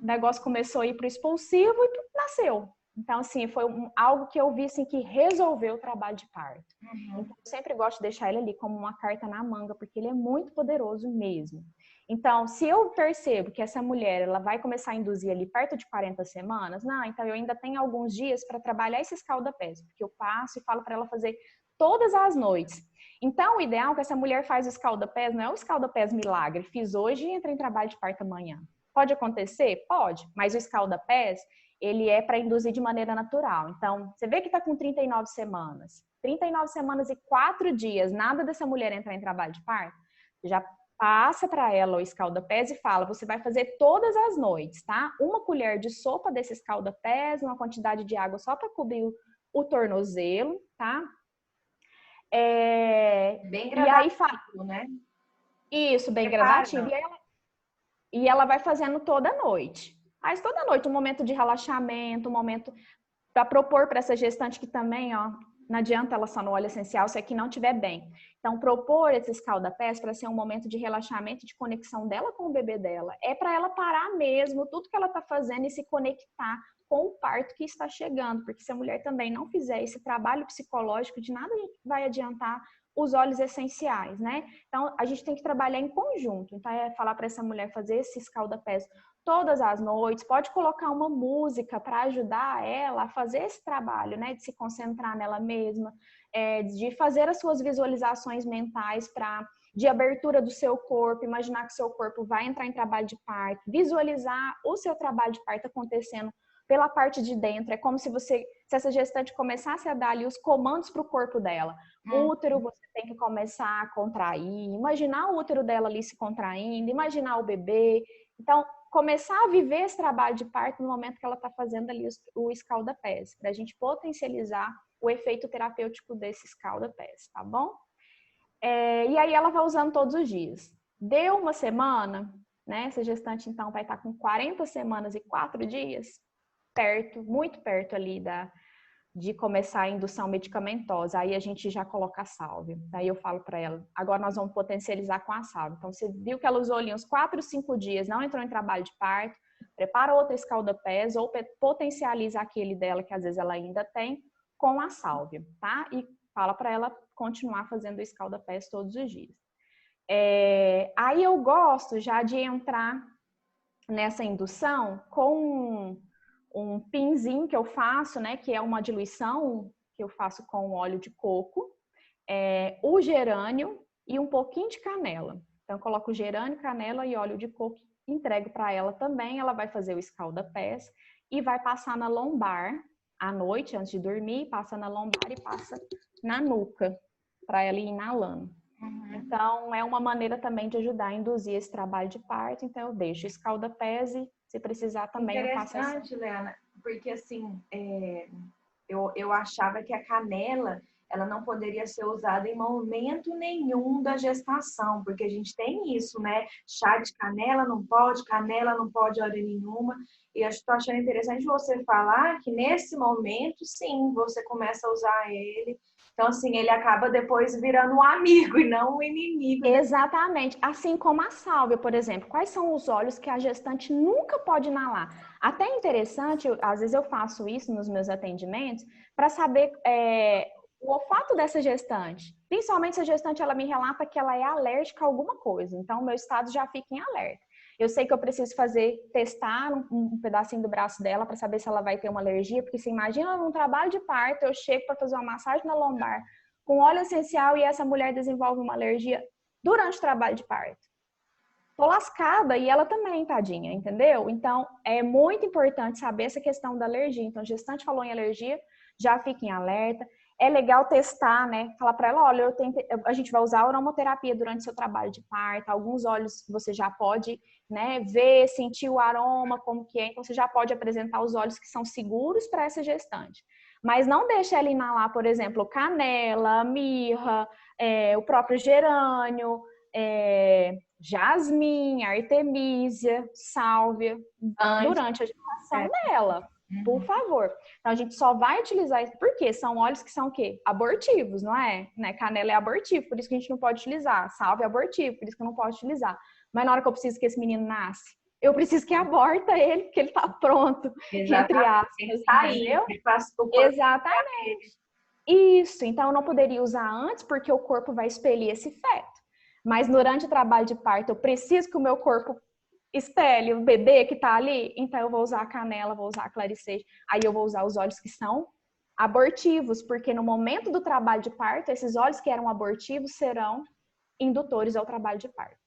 o negócio começou a ir para o expulsivo e nasceu. Então, assim, foi algo que eu vi assim, que resolveu o trabalho de parto. Uhum. Então, eu sempre gosto de deixar ele ali como uma carta na manga, porque ele é muito poderoso mesmo. Então, se eu percebo que essa mulher ela vai começar a induzir ali perto de 40 semanas, não, então eu ainda tenho alguns dias para trabalhar esse escalda-pés, porque eu passo e falo para ela fazer todas as noites. Então, o ideal é que essa mulher faz o escalda-pés, não é o escalda-pés milagre, fiz hoje e entra em trabalho de parto amanhã. Pode acontecer? Pode, mas o escalda-pés, ele é para induzir de maneira natural. Então, você vê que está com 39 semanas. 39 semanas e 4 dias, nada dessa mulher entrar em trabalho de parto, já passa para ela o escalda-pés e fala, você vai fazer todas as noites, tá? Uma colher de sopa desse escalda-pés, uma quantidade de água só para cobrir o tornozelo, tá? Bem E aí né? isso, bem Prepara, gradativo. E ela vai fazendo toda noite. Mas toda noite, um momento de relaxamento, um momento para propor para essa gestante que também, ó, não adianta ela só no óleo essencial se aqui não estiver bem. Então, propor esse escalda-pés para ser um momento de relaxamento, de conexão dela com o bebê dela. É para ela parar mesmo tudo que ela está fazendo e se conectar com o parto que está chegando. Porque se a mulher também não fizer esse trabalho psicológico, de nada vai adiantar os óleos essenciais, né? Então, a gente tem que trabalhar em conjunto. Então, é falar para essa mulher fazer esse escalda-pés todas as noites, pode colocar uma música para ajudar ela a fazer esse trabalho, né? De se concentrar nela mesma, de fazer as suas visualizações mentais de abertura do seu corpo, imaginar que seu corpo vai entrar em trabalho de parto, visualizar o seu trabalho de parto acontecendo pela parte de dentro. É como se essa gestante começasse a dar ali os comandos para o corpo dela. O útero você tem que começar a contrair, imaginar o útero dela ali se contraindo, imaginar o bebê. Então, começar a viver esse trabalho de parto no momento que ela está fazendo ali o escalda-pés, para a gente potencializar o efeito terapêutico desse escalda-pés, tá bom? E aí ela vai usando todos os dias. Deu uma semana, né? Essa gestante, então, vai estar com 40 semanas e 4 dias, muito perto ali de começar a indução medicamentosa. Aí a gente já coloca a sálvia. Daí eu falo para ela, agora nós vamos potencializar com a sálvia. Então, você viu que ela usou ali uns 4, 5 dias, não entrou em trabalho de parto, prepara outra escalda-pés ou potencializa aquele dela que às vezes ela ainda tem com a sálvia, tá? E fala para ela continuar fazendo o escalda-pés todos os dias. Aí eu gosto já de entrar nessa indução com um pinzinho que eu faço, né, que é uma diluição que eu faço com óleo de coco, o gerânio e um pouquinho de canela. Então, eu coloco gerânio, canela e óleo de coco, entrego para ela também. Ela vai fazer o escalda-pés e vai passar na lombar à noite, antes de dormir, passa na lombar e passa na nuca, para ela ir inalando. Então, é uma maneira também de ajudar a induzir esse trabalho de parto. Então, eu deixo escalda-pés e, se precisar também, eu faço assim. Interessante, Leana, porque assim, eu achava que a canela, ela não poderia ser usada em momento nenhum da gestação, porque a gente tem isso, né? Chá de canela não pode hora nenhuma. E eu estou achando interessante você falar que nesse momento, sim, você começa a usar ele. Então, assim, ele acaba depois virando um amigo e não um inimigo. Exatamente. Assim como a sálvia, por exemplo. Quais são os óleos que a gestante nunca pode inalar? Até interessante, às vezes eu faço isso nos meus atendimentos, para saber o olfato dessa gestante. Principalmente se a gestante ela me relata que ela é alérgica a alguma coisa. Então, o meu estado já fica em alerta. Eu sei que eu preciso testar um pedacinho do braço dela para saber se ela vai ter uma alergia, porque você imagina num trabalho de parto, eu chego para fazer uma massagem na lombar com óleo essencial e essa mulher desenvolve uma alergia durante o trabalho de parto. Tô lascada e ela também, tadinha, entendeu? Então, é muito importante saber essa questão da alergia. Então, gestante falou em alergia, já fica em alerta. é legal testar, né? Falar para ela, olha, a gente vai usar a aromaterapia durante seu trabalho de parto, alguns óleos você já pode, né, ver, sentir o aroma, como que é, então você já pode apresentar os óleos que são seguros para essa gestante. Mas não deixa ela inalar, por exemplo, canela, mirra, o próprio gerânio, jasmim, artemisia, sálvia, durante a gestação dela. Por favor. Então, a gente só vai utilizar isso porque são óleos que são o quê? Abortivos, não é? Né? Canela é abortivo, por isso que a gente não pode utilizar. Sálvia é abortivo, por isso que eu não posso utilizar. Mas na hora que eu preciso que esse menino nasce, eu preciso que aborta ele, porque ele tá pronto. Exatamente. Entre aspas, entendeu? Exatamente. Isso. Então, eu não poderia usar antes, porque o corpo vai expelir esse feto. Mas durante o trabalho de parto, eu preciso que o meu corpo expele o bebê que tá ali, então eu vou usar a canela, vou usar a clariceja, aí eu vou usar os óleos que são abortivos, porque no momento do trabalho de parto, esses óleos que eram abortivos serão indutores ao trabalho de parto.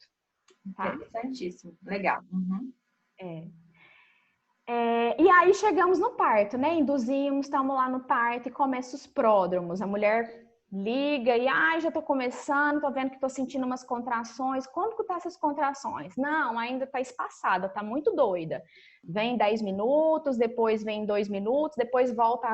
Tá? Interessantíssimo, legal. E aí chegamos no parto, né? Induzimos, estamos lá no parto e começam os pródromos. A mulher liga e, já tô começando, tô vendo que tô sentindo umas contrações. Quando que tá essas contrações? Não, ainda tá espaçada, tá muito doida. Vem 10 minutos, depois vem 2 minutos, depois volta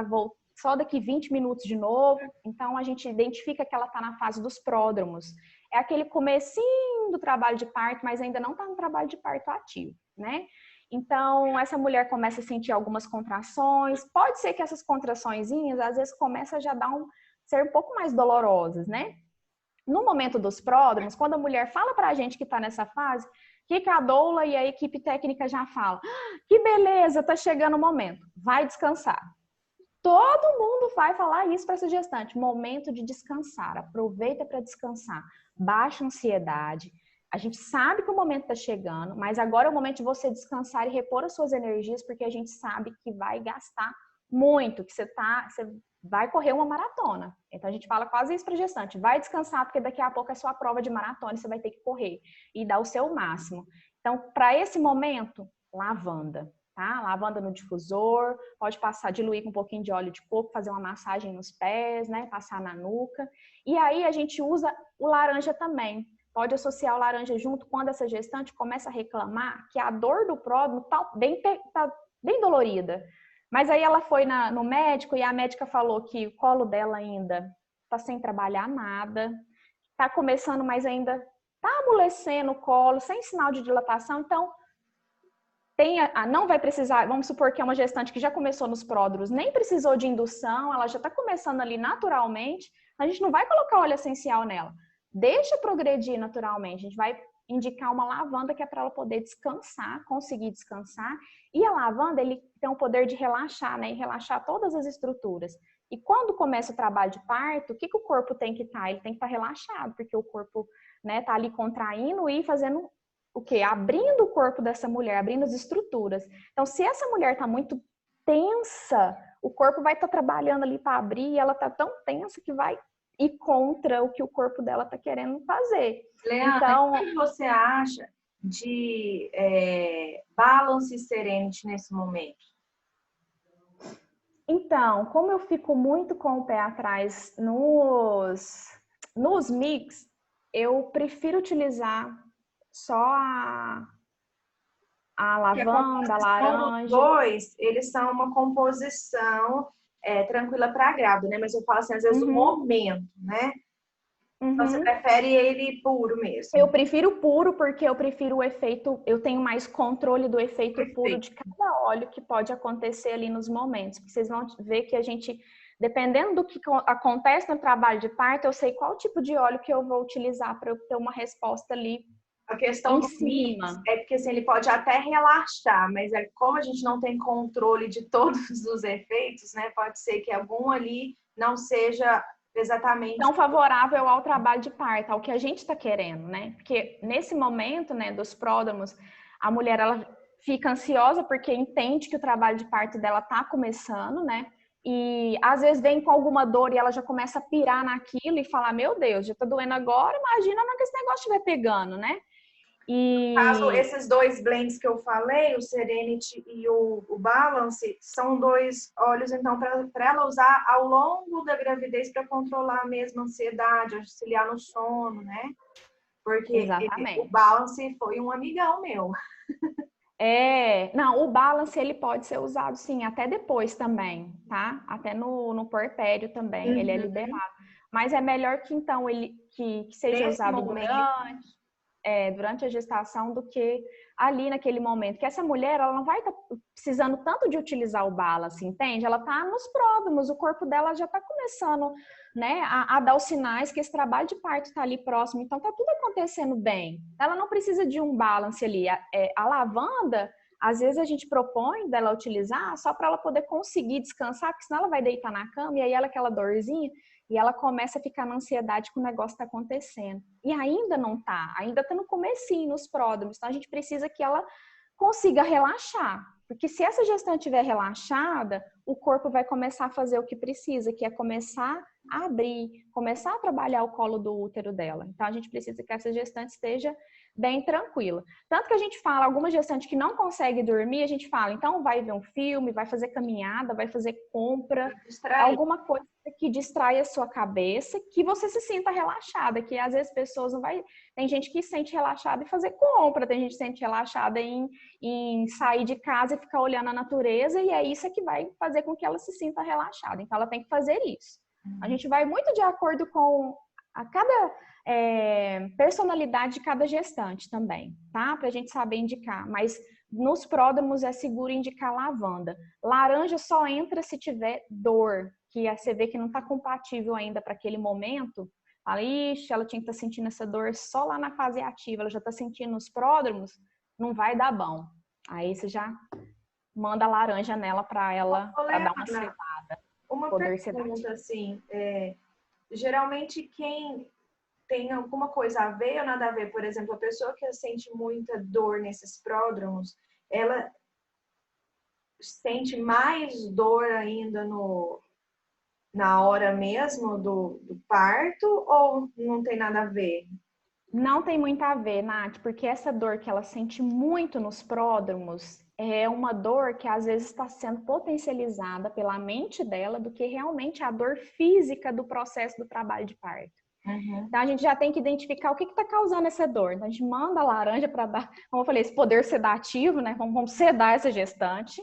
só daqui 20 minutos de novo. Então, a gente identifica que ela tá na fase dos pródromos. É aquele comecinho do trabalho de parto, mas ainda não tá no trabalho de parto ativo, né? Então, essa mulher começa a sentir algumas contrações. Pode ser que essas contraçõezinhas, às vezes, começa a já dar ser um pouco mais dolorosas, né? No momento dos pródromos, quando a mulher fala pra gente que tá nessa fase, o que a doula e a equipe técnica já fala? Que beleza, tá chegando o momento. Vai descansar. Todo mundo vai falar isso para essa gestante. Momento de descansar. Aproveita para descansar. Baixa a ansiedade. A gente sabe que o momento está chegando, mas agora é o momento de você descansar e repor as suas energias, porque a gente sabe que vai gastar muito, que você vai correr uma maratona. Então a gente fala quase isso para gestante. Vai descansar, porque daqui a pouco é sua prova de maratona e você vai ter que correr e dar o seu máximo. Então, para esse momento, lavanda. Tá? Lavanda no difusor, pode diluir com um pouquinho de óleo de coco, fazer uma massagem nos pés, né? Passar na nuca. E aí a gente usa o laranja também. Pode associar o laranja junto quando essa gestante começa a reclamar que a dor do pródromo tá bem dolorida. Mas aí ela foi no médico e a médica falou que o colo dela ainda tá sem trabalhar nada, tá começando, mas ainda tá amolecendo o colo, sem sinal de dilatação. Então, não vai precisar, vamos supor que é uma gestante que já começou nos pródromos, nem precisou de indução, ela já está começando ali naturalmente, a gente não vai colocar óleo essencial nela. Deixa progredir naturalmente, a gente vai indicar uma lavanda que é para ela poder descansar, conseguir descansar. E a lavanda, ele tem o poder de relaxar, né? E relaxar todas as estruturas. E quando começa o trabalho de parto, o que o corpo tem que estar? Ele tem que estar relaxado, porque o corpo, né, tá ali contraindo e fazendo o quê? Abrindo o corpo dessa mulher, abrindo as estruturas. Então, se essa mulher tá muito tensa, o corpo vai estar trabalhando ali para abrir e ela tá tão tensa que vai ir contra o que o corpo dela tá querendo fazer. Leana, então, o que você acha de Balance e Serenity nesse momento? Então, como eu fico muito com o pé atrás nos mix, eu prefiro utilizar só a lavanda, a laranja. Os dois, eles são uma composição tranquila para grávida, né? Mas eu falo assim, às vezes o momento, né? Então, você prefere ele puro mesmo? Eu prefiro puro porque eu prefiro o efeito, eu tenho mais controle do efeito puro de cada óleo que pode acontecer ali nos momentos. Porque vocês vão ver que a gente, dependendo do que acontece no trabalho de parto, eu sei qual tipo de óleo que eu vou utilizar para eu ter uma resposta ali. A questão do mix é porque assim, ele pode até relaxar, mas como a gente não tem controle de todos os efeitos, né? Pode ser que algum ali não seja exatamente tão favorável ao trabalho de parto, ao que a gente está querendo, né? Porque nesse momento, né, dos pródromos, a mulher ela fica ansiosa porque entende que o trabalho de parto dela está começando, né? E às vezes vem com alguma dor e ela já começa a pirar naquilo e falar, meu Deus, já tá doendo agora, imagina na que esse negócio estiver pegando, né? Caso E esses dois blends que eu falei, o Serenity e o Balance, são dois óleos, então, para ela usar ao longo da gravidez para controlar a mesma ansiedade, auxiliar no sono, né? Porque o exatamente. Balance foi um amigão meu. Não, o balance ele pode ser usado sim, até depois também, tá? Até no puerpério também, ele é Uhum. liberado. Mas é melhor que então que seja Nesse usado momento, durante a gestação do que ali naquele momento. Que essa mulher, ela não vai estar precisando tanto de utilizar o balance, entende? Ela está nos pródromos, o corpo dela já está começando, né, a dar os sinais que esse trabalho de parto está ali próximo. Então, está tudo acontecendo bem. Ela não precisa de um balance ali. A lavanda, às vezes a gente propõe dela utilizar só para ela poder conseguir descansar, porque senão ela vai deitar na cama e aí ela aquela dorzinha e ela começa a ficar na ansiedade que o negócio está acontecendo. E ainda não está, ainda está no comecinho, nos pródromos. Então a gente precisa que ela consiga relaxar. Porque se essa gestante estiver relaxada, o corpo vai começar a fazer o que precisa, que é começar a abrir, começar a trabalhar o colo do útero dela. Então a gente precisa que essa gestante esteja bem tranquila. Tanto que a gente fala, alguma gestante que não consegue dormir, a gente fala, então vai ver um filme, vai fazer caminhada, vai fazer compra, distrair. alguma coisa que distrai a sua cabeça, que você se sinta relaxada, que às vezes pessoas não vai... Tem gente que se sente relaxada em fazer compra, tem gente que se sente relaxada em sair de casa e ficar olhando a natureza, e é isso que vai fazer com que ela se sinta relaxada. Então ela tem que fazer isso. A gente vai muito de acordo com a cada personalidade de cada gestante também, tá? Pra gente saber indicar, mas nos pródromos é seguro indicar lavanda. Laranja só entra se tiver dor, que você vê que não está compatível ainda para aquele momento. Fala, ixi, ela tinha que estar sentindo essa dor só lá na fase ativa, ela já está sentindo nos pródromos, não vai dar bom. Aí você já manda a laranja nela para ela, Ô, para dar uma Leandra, sedada, uma poder sedativo. pergunta assim, geralmente quem tem alguma coisa a ver ou nada a ver? Por exemplo, a pessoa que sente muita dor nesses pródromos, ela sente mais dor ainda na hora mesmo do parto ou não tem nada a ver? Não tem muito a ver, Nath, porque essa dor que ela sente muito nos pródromos é uma dor que às vezes está sendo potencializada pela mente dela do que realmente a dor física do processo do trabalho de parto. Uhum. Então a gente já tem que identificar o que está causando essa dor. Então a gente manda a laranja para dar, como eu falei, esse poder sedativo, né? Vamos sedar essa gestante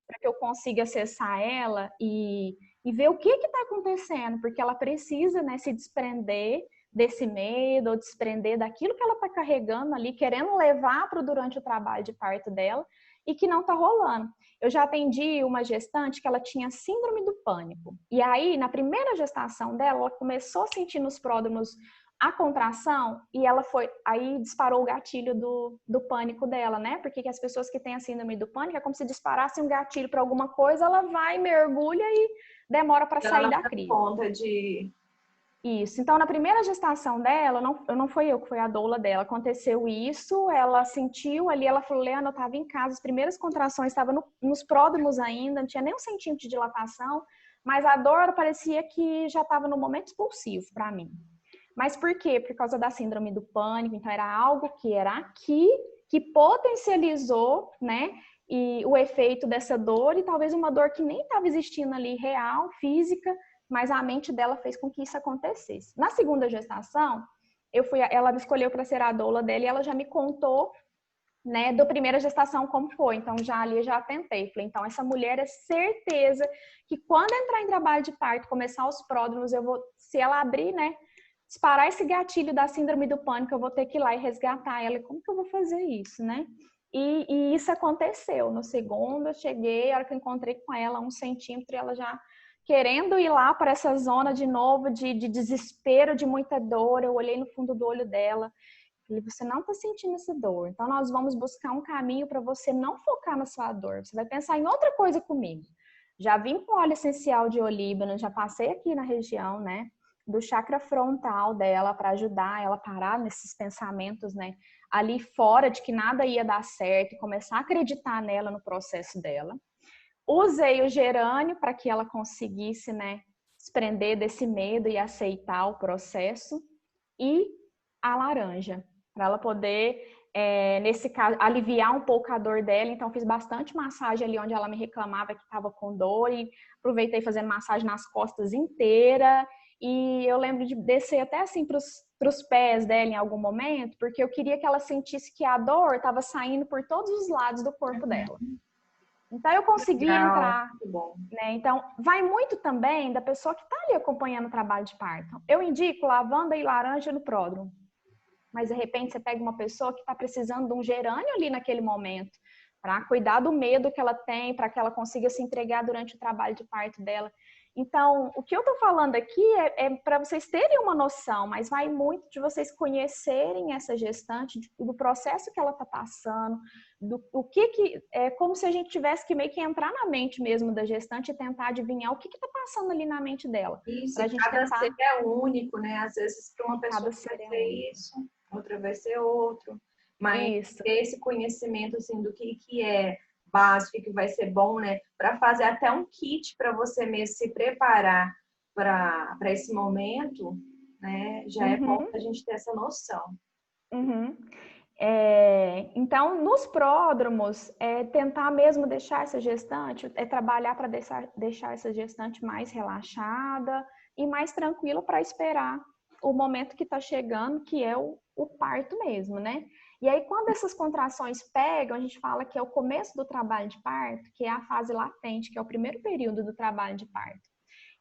para que eu consiga acessar ela e ver o que está acontecendo, porque ela precisa, né, se desprender desse medo, ou desprender daquilo que ela está carregando ali, querendo levar para durante o trabalho de parto dela e que não está rolando. Eu já atendi uma gestante que ela tinha síndrome do pânico. E aí, na primeira gestação dela, ela começou a sentir nos pródromos a contração e ela foi, aí disparou o gatilho do pânico dela, né? Porque as pessoas que têm a síndrome do pânico é como se disparasse um gatilho para alguma coisa, ela vai, mergulha e demora para Ela sair não da dá crise. conta de. Isso. Então, na primeira gestação dela, não foi eu que foi a doula dela, aconteceu isso, ela sentiu ali, ela falou, Leana, eu estava em casa, as primeiras contrações estavam nos pródromos ainda, não tinha nem um centímetro de dilatação, mas a dor parecia que já estava no momento expulsivo para mim. Mas por quê? Por causa da síndrome do pânico, então era algo que era aqui, que potencializou, né, e o efeito dessa dor, e talvez uma dor que nem estava existindo ali real, física, mas a mente dela fez com que isso acontecesse. Na segunda gestação, ela me escolheu para ser a doula dela e ela já me contou, né, da primeira gestação como foi. Então já ali eu já tentei, falei, então essa mulher é certeza que quando entrar em trabalho de parto, começar os pródromos, eu vou, se ela abrir, né, disparar esse gatilho da síndrome do pânico, eu vou ter que ir lá e resgatar ela. Como que eu vou fazer isso, né? E isso aconteceu. No segundo, eu cheguei, a hora que eu encontrei com ela, 1 centímetro, e ela já querendo ir lá para essa zona de novo, de desespero, de muita dor. Eu olhei no fundo do olho dela, falei, você não está sentindo essa dor, então nós vamos buscar um caminho para você não focar na sua dor, você vai pensar em outra coisa comigo. Já vim com óleo essencial de olíbano, já passei aqui na região, né, do chakra frontal dela para ajudar ela a parar nesses pensamentos, né, ali fora de que nada ia dar certo e começar a acreditar nela no processo dela. Usei o gerânio para que ela conseguisse, né, desprender desse medo e aceitar o processo, e a laranja, para ela poder nesse caso, aliviar um pouco a dor dela. Então, fiz bastante massagem ali onde ela me reclamava que estava com dor e aproveitei fazendo massagem nas costas inteira. E eu lembro de descer até assim para os pés dela em algum momento, porque eu queria que ela sentisse que a dor estava saindo por todos os lados do corpo dela. Então, eu consegui entrar, né? Então, vai muito também da pessoa que está ali acompanhando o trabalho de parto. Eu indico lavanda e laranja no pródromo. Mas, de repente, você pega uma pessoa que está precisando de um gerânio ali naquele momento, para cuidar do medo que ela tem, para que ela consiga se entregar durante o trabalho de parto dela. Então, o que eu estou falando aqui é para vocês terem uma noção, mas vai muito de vocês conhecerem essa gestante, do processo que ela está passando, do que é como se a gente tivesse que meio que entrar na mente mesmo da gestante e tentar adivinhar o que está passando ali na mente dela. Isso, e cada ser é único, né? Às vezes para uma pessoa vai ser isso, outra vai ser outro. Mas ter esse conhecimento assim, do que é básico, que vai ser bom, né? Para fazer até um kit para você mesmo se preparar para esse momento, né? Já é bom a gente ter essa noção. Então, nos pródromos, tentar mesmo deixar essa gestante, trabalhar para deixar essa gestante mais relaxada e mais tranquila para esperar o momento que está chegando, que é o parto mesmo, né? E aí, quando essas contrações pegam, a gente fala que é o começo do trabalho de parto, que é a fase latente, que é o primeiro período do trabalho de parto.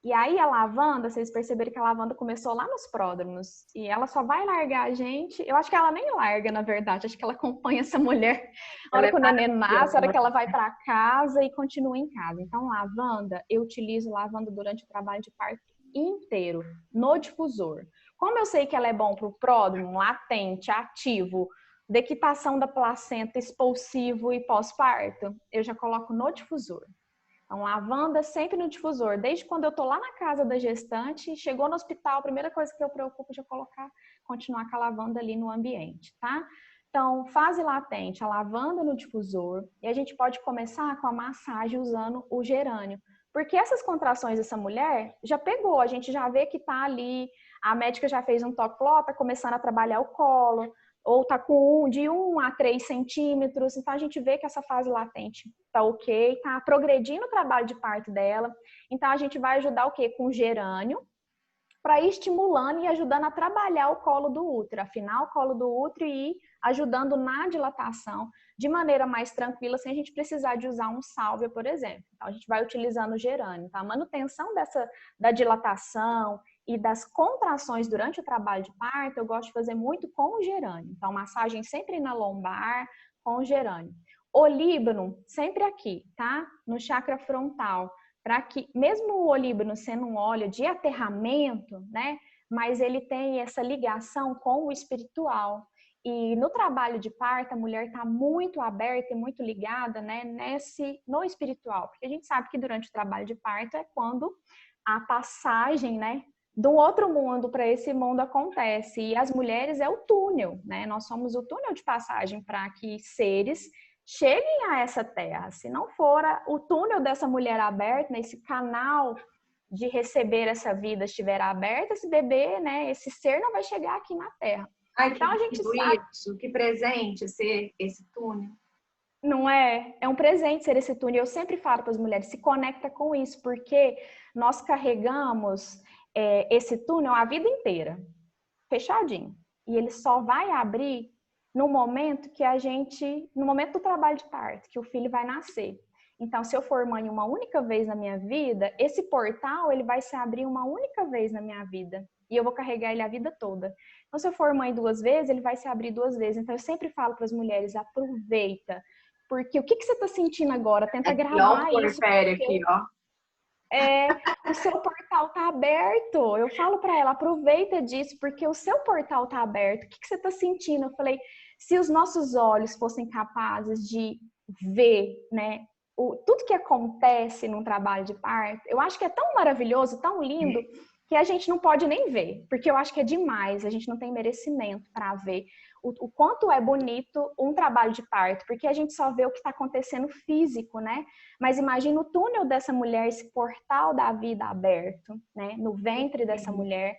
E aí a lavanda, vocês perceberam que a lavanda começou lá nos pródromos. E ela só vai largar a gente. Eu acho que ela nem larga, na verdade. Acho que ela acompanha essa mulher a hora que o neném nasce, a hora que ela vai para casa e continua em casa. Então, lavanda, eu utilizo lavanda durante o trabalho de parto inteiro, no difusor. Como eu sei que ela é bom para o pródromo, latente, ativo, dequitação da placenta, expulsivo e pós-parto, eu já coloco no difusor. Então, lavanda sempre no difusor. Desde quando eu tô lá na casa da gestante, chegou no hospital, a primeira coisa que eu preocupo é continuar com a lavanda ali no ambiente, tá? Então, fase latente, a lavanda no difusor. E a gente pode começar com a massagem usando o gerânio. Porque essas contrações dessa mulher já pegou, a gente já vê que tá ali, a médica já fez um toque, tá começando a trabalhar o colo, ou tá de 1 a 3 centímetros, então a gente vê que essa fase latente tá ok, tá progredindo o trabalho de parto dela, então a gente vai ajudar o quê? Com gerânio, para ir estimulando e ajudando a trabalhar o colo do útero, afinar o colo do útero e ir ajudando na dilatação de maneira mais tranquila, sem a gente precisar de usar um sálvia, por exemplo. Então a gente vai utilizando o gerânio, tá? A manutenção da dilatação e das contrações durante o trabalho de parto, eu gosto de fazer muito com o gerânio. Então, massagem sempre na lombar, com o gerânio. O olíbano, sempre aqui, tá? No chakra frontal, para que, mesmo o olíbano sendo um óleo de aterramento, né? Mas ele tem essa ligação com o espiritual. E no trabalho de parto, a mulher está muito aberta e muito ligada, né? No espiritual. Porque a gente sabe que durante o trabalho de parto é quando a passagem, né? Do outro mundo para esse mundo acontece. E as mulheres é o túnel, né? Nós somos o túnel de passagem para que seres cheguem a essa terra. Se não for o túnel dessa mulher aberto, né, esse canal de receber essa vida estiver aberto, esse bebê, né, esse ser não vai chegar aqui na terra. Ai, então a gente sabe isso, que presente ser esse túnel. Não é? É um presente ser esse túnel. Eu sempre falo para as mulheres, se conecta com isso, porque nós carregamos esse túnel a vida inteira, fechadinho. E ele só vai abrir no momento no momento do trabalho de parto, que o filho vai nascer. Então, se eu for mãe uma única vez na minha vida, esse portal, ele vai se abrir uma única vez na minha vida. E eu vou carregar ele a vida toda. Então, se eu for mãe 2 vezes, ele vai se abrir 2 vezes. Então, eu sempre falo para as mulheres, aproveita. Porque o que você está sentindo agora? Tenta gravar isso. Aqui, ó. O seu portal está aberto. Eu falo para ela, aproveita disso, porque o seu portal está aberto. O que você está sentindo? Eu falei, se os nossos olhos fossem capazes de ver, né, tudo que acontece num trabalho de parto, eu acho que é tão maravilhoso, tão lindo, que a gente não pode nem ver, porque eu acho que é demais, a gente não tem merecimento para ver o quanto é bonito um trabalho de parto, porque a gente só vê o que está acontecendo físico, né? Mas imagina o túnel dessa mulher, esse portal da vida aberto, né? No ventre dessa mulher,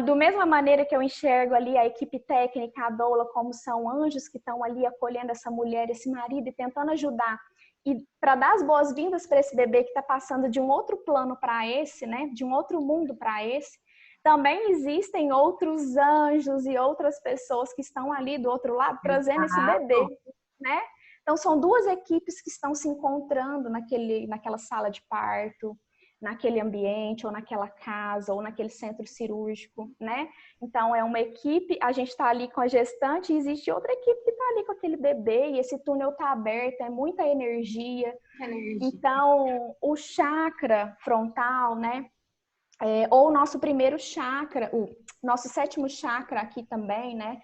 Do mesma maneira que eu enxergo ali a equipe técnica, a doula, como são anjos que estão ali acolhendo essa mulher, esse marido e tentando ajudar. E para dar as boas-vindas para esse bebê que está passando de um outro plano para esse, né? De um outro mundo para esse. Também existem outros anjos e outras pessoas que estão ali do outro lado trazendo esse bebê, né? Então são duas equipes que estão se encontrando naquela sala de parto, naquele ambiente, ou naquela casa, ou naquele centro cirúrgico, né? Então, é uma equipe, a gente está ali com a gestante, e existe outra equipe que está ali com aquele bebê, e esse túnel está aberto, é muita energia. Então, o chakra frontal, né? Ou o nosso primeiro chakra, o nosso sétimo chakra aqui também, né?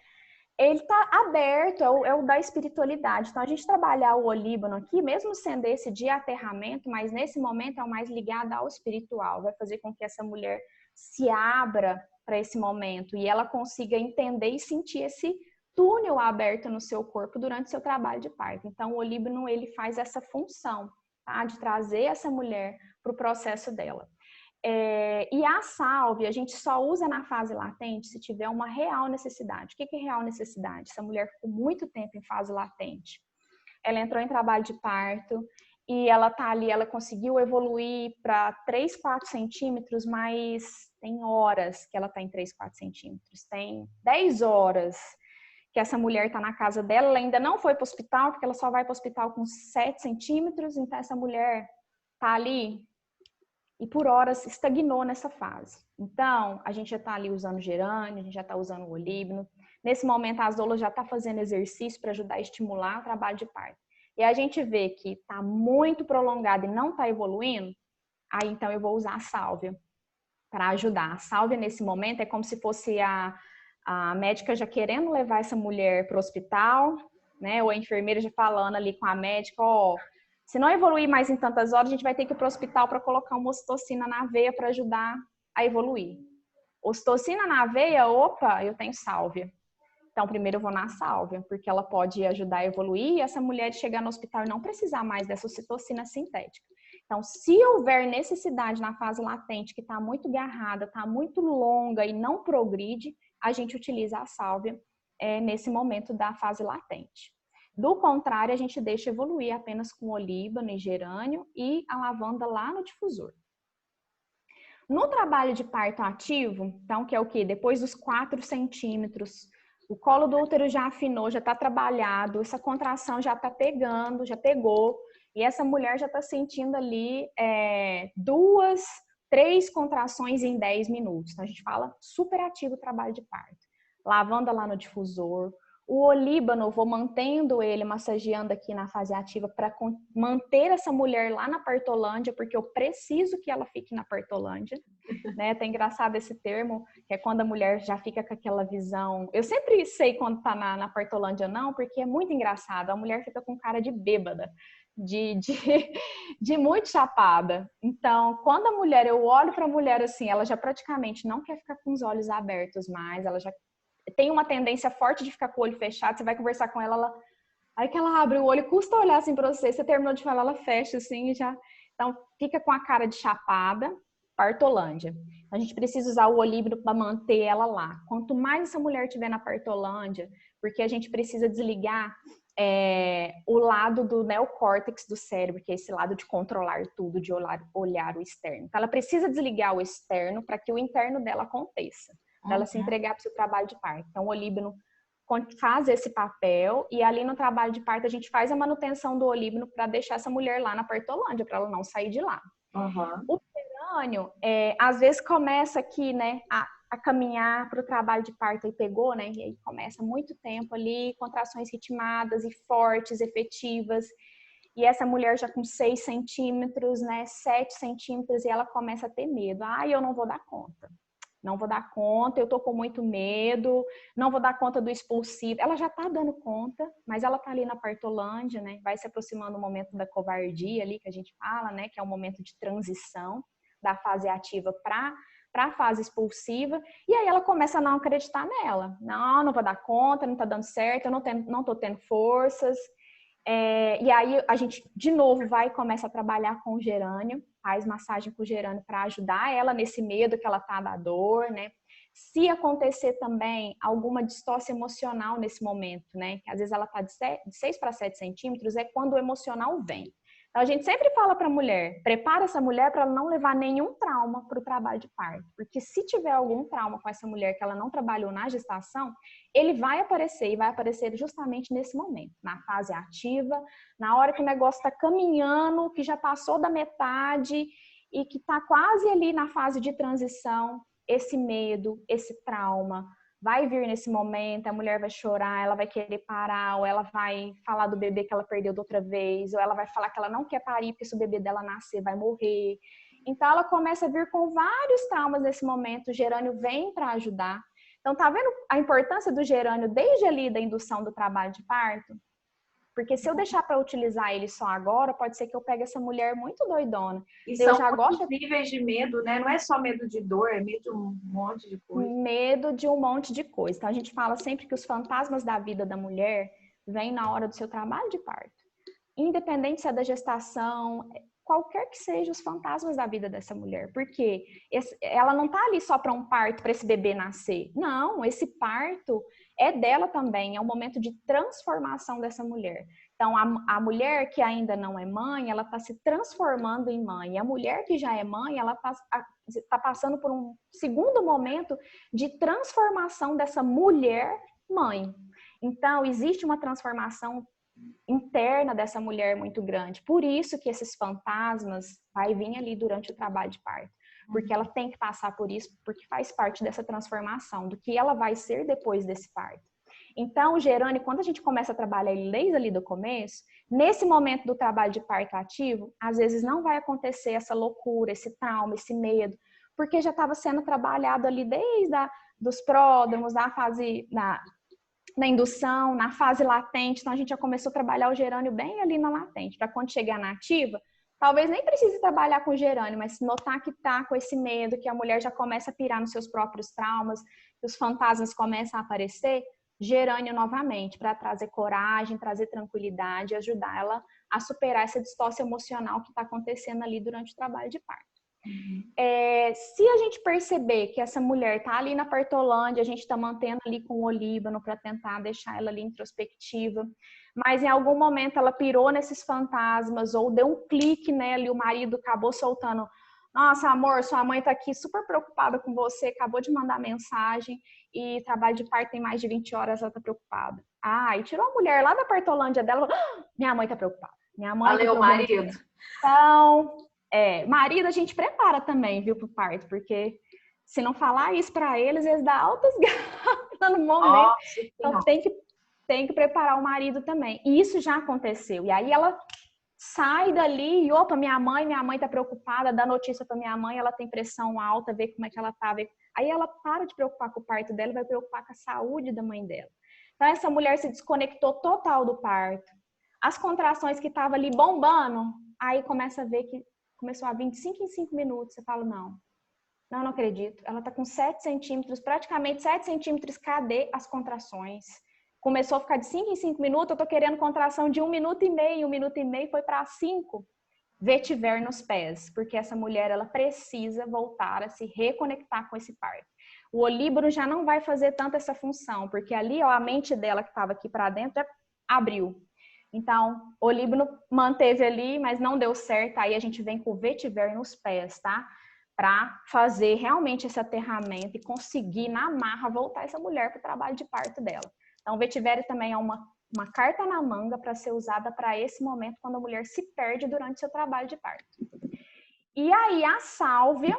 Ele está aberto, é o da espiritualidade. Então, a gente trabalhar o olíbano aqui, mesmo sendo esse de aterramento, mas nesse momento é o mais ligado ao espiritual, vai fazer com que essa mulher se abra para esse momento e ela consiga entender e sentir esse túnel aberto no seu corpo durante seu trabalho de parto. Então, o olíbano, ele faz essa função, tá? De trazer essa mulher para o processo dela. E a salve, a gente só usa na fase latente se tiver uma real necessidade. O que é real necessidade? Essa mulher ficou muito tempo em fase latente. Ela entrou em trabalho de parto e ela tá ali, ela conseguiu evoluir para 3, 4 centímetros, mas tem horas que ela tá em 3, 4 centímetros. Tem 10 horas que essa mulher tá na casa dela, ela ainda não foi para o hospital, porque ela só vai para o hospital com 7 centímetros, então essa mulher tá ali e por horas estagnou nessa fase. Então, a gente já está ali usando gerânio, a gente já está usando o olíbano. Nesse momento, a doula já está fazendo exercício para ajudar a estimular o trabalho de parto. E a gente vê que está muito prolongado e não está evoluindo, aí então eu vou usar a sálvia para ajudar. A sálvia, nesse momento, é como se fosse a médica já querendo levar essa mulher para o hospital, né? Ou a enfermeira já falando ali com a médica, ó, se não evoluir mais em tantas horas, a gente vai ter que ir para o hospital para colocar uma ocitocina na veia para ajudar a evoluir. Ocitocina na veia, opa, eu tenho sálvia. Então, primeiro eu vou na sálvia, porque ela pode ajudar a evoluir e essa mulher chegar no hospital e não precisar mais dessa ocitocina sintética. Então, se houver necessidade na fase latente, que está muito agarrada, está muito longa e não progride, a gente utiliza a sálvia nesse momento da fase latente. Do contrário, a gente deixa evoluir apenas com olíbano e gerânio e a lavanda lá no difusor. No trabalho de parto ativo, então, que é o quê? Depois dos 4 centímetros, o colo do útero já afinou, já está trabalhado, essa contração já está pegando, já pegou, e essa mulher já está sentindo ali 2, 3 contrações em 10 minutos. Então, a gente fala super ativo o trabalho de parto. Lavanda lá no difusor. O olíbano, vou mantendo ele, massageando aqui na fase ativa para manter essa mulher lá na partolândia, porque eu preciso que ela fique na partolândia, né? Tá engraçado esse termo, que é quando a mulher já fica com aquela visão. Eu sempre sei quando tá na partolândia não, porque é muito engraçado. A mulher fica com cara de bêbada, de muito chapada. Então, quando a mulher, eu olho para a mulher assim, ela já praticamente não quer ficar com os olhos abertos mais, ela já tem uma tendência forte de ficar com o olho fechado, você vai conversar com ela, aí que ela abre o olho, custa olhar assim pra você terminou de falar, ela fecha assim e já... Então, fica com a cara de chapada, partolândia. A gente precisa usar o olíbano para manter ela lá. Quanto mais essa mulher estiver na partolândia, porque a gente precisa desligar o lado do neocórtex do cérebro, que é esse lado de controlar tudo, de olhar o externo. Então, ela precisa desligar o externo para que o interno dela aconteça. Para ela se entregar para o seu trabalho de parto. Então, o olíbano faz esse papel e ali no trabalho de parto a gente faz a manutenção do olíbano para deixar essa mulher lá na partolândia, para ela não sair de lá. O gerânio, às vezes começa aqui, né, a caminhar para o trabalho de parto e pegou, né, e aí começa muito tempo ali, contrações ritmadas e fortes, efetivas. E essa mulher já com 6 centímetros, né, 7 centímetros, e ela começa a ter medo. Eu não vou dar conta. Não vou dar conta, eu tô com muito medo, não vou dar conta do expulsivo. Ela já tá dando conta, mas ela tá ali na partolândia, né? Vai se aproximando do momento da covardia ali que a gente fala, né? Que é o momento de transição da fase ativa para a fase expulsiva. E aí ela começa a não acreditar nela. Não vou dar conta, não tá dando certo, eu não tô tendo forças. E aí a gente, de novo, vai e começa a trabalhar com o gerânio, faz massagem com o gerânio para ajudar ela nesse medo que ela tá da dor, né? Se acontecer também alguma distócia emocional nesse momento, né? Que às vezes ela está de 6 para 7 centímetros, é quando o emocional vem. Então, a gente sempre fala para a mulher, prepara essa mulher para ela não levar nenhum trauma para o trabalho de parto. Porque se tiver algum trauma com essa mulher que ela não trabalhou na gestação, ele vai aparecer e vai aparecer justamente nesse momento, na fase ativa, na hora que o negócio está caminhando, que já passou da metade e que está quase ali na fase de transição. Esse medo, esse trauma vai vir nesse momento, a mulher vai chorar, ela vai querer parar, ou ela vai falar do bebê que ela perdeu da outra vez, ou ela vai falar que ela não quer parir porque se o bebê dela nascer vai morrer. Então ela começa a vir com vários traumas nesse momento, o gerânio vem para ajudar. Então tá vendo a importância do gerânio desde ali da indução do trabalho de parto? Porque se eu deixar para utilizar ele só agora, pode ser que eu pegue essa mulher muito doidona. E são muitos níveis de medo, né? Não é só medo de dor, é medo de um monte de coisa. Medo de um monte de coisa. Então, a gente fala sempre que os fantasmas da vida da mulher vêm na hora do seu trabalho de parto. Independente se é da gestação, qualquer que seja os fantasmas da vida dessa mulher. Porque ela não está ali só para um parto, para esse bebê nascer. Não, esse parto é dela também, é um momento de transformação dessa mulher. Então, a mulher que ainda não é mãe, ela está se transformando em mãe. E a mulher que já é mãe, ela está passando por um segundo momento de transformação dessa mulher mãe. Então, existe uma transformação interna dessa mulher muito grande. Por isso que esses fantasmas vai vir ali durante o trabalho de parto. Porque ela tem que passar por isso, porque faz parte dessa transformação, do que ela vai ser depois desse parto. Então, o gerânio, quando a gente começa a trabalhar ele desde ali do começo, nesse momento do trabalho de parto ativo, às vezes não vai acontecer essa loucura, esse trauma, esse medo, porque já estava sendo trabalhado ali desde dos pródromos, da fase, na indução, na fase latente. Então, a gente já começou a trabalhar o gerânio bem ali na latente, para quando chegar na ativa, talvez nem precise trabalhar com gerânio, mas notar que tá com esse medo, que a mulher já começa a pirar nos seus próprios traumas, que os fantasmas começam a aparecer, gerânio novamente, para trazer coragem, trazer tranquilidade, ajudar ela a superar essa distócia emocional que está acontecendo ali durante o trabalho de parto. Se a gente perceber que essa mulher está ali na partolândia, a gente está mantendo ali com o olíbano para tentar deixar ela ali introspectiva, mas em algum momento ela pirou nesses fantasmas ou deu um clique nela e o marido acabou soltando: nossa, amor, sua mãe tá aqui super preocupada com você, acabou de mandar mensagem e trabalho de parto tem mais de 20 horas, ela tá preocupada. E tirou a mulher lá da partolândia dela, minha mãe tá preocupada. Minha mãe Valeu, tá marido. Então, marido a gente prepara também, viu, pro parto, porque se não falar isso para eles dão altas gatas no momento. Nossa, então tem que preparar o marido também. E isso já aconteceu. E aí ela sai dali e, opa, minha mãe tá preocupada, dá notícia para minha mãe, ela tem pressão alta, vê como é que ela tá. Aí ela para de preocupar com o parto dela e vai preocupar com a saúde da mãe dela. Então essa mulher se desconectou total do parto. As contrações que estavam ali bombando, aí começa a ver que começou a vir de 5 em 5 minutos. Você fala, não acredito. Ela tá com 7 centímetros, praticamente 7 centímetros, cadê as contrações? Começou a ficar de 5 em 5 minutos, eu tô querendo contração de 1 minuto e meio, 1 minuto e meio foi para 5. Vetiver nos pés, porque essa mulher, ela precisa voltar a se reconectar com esse parto. O olíbano já não vai fazer tanto essa função, porque ali, ó, a mente dela que estava aqui para dentro abriu. Então, o olíbano manteve ali, mas não deu certo, aí a gente vem com o vetiver nos pés, tá? Para fazer realmente esse aterramento e conseguir, na marra, voltar essa mulher para o trabalho de parto dela. Então, o vetiver também é uma carta na manga para ser usada para esse momento, quando a mulher se perde durante seu trabalho de parto. E aí, a sálvia,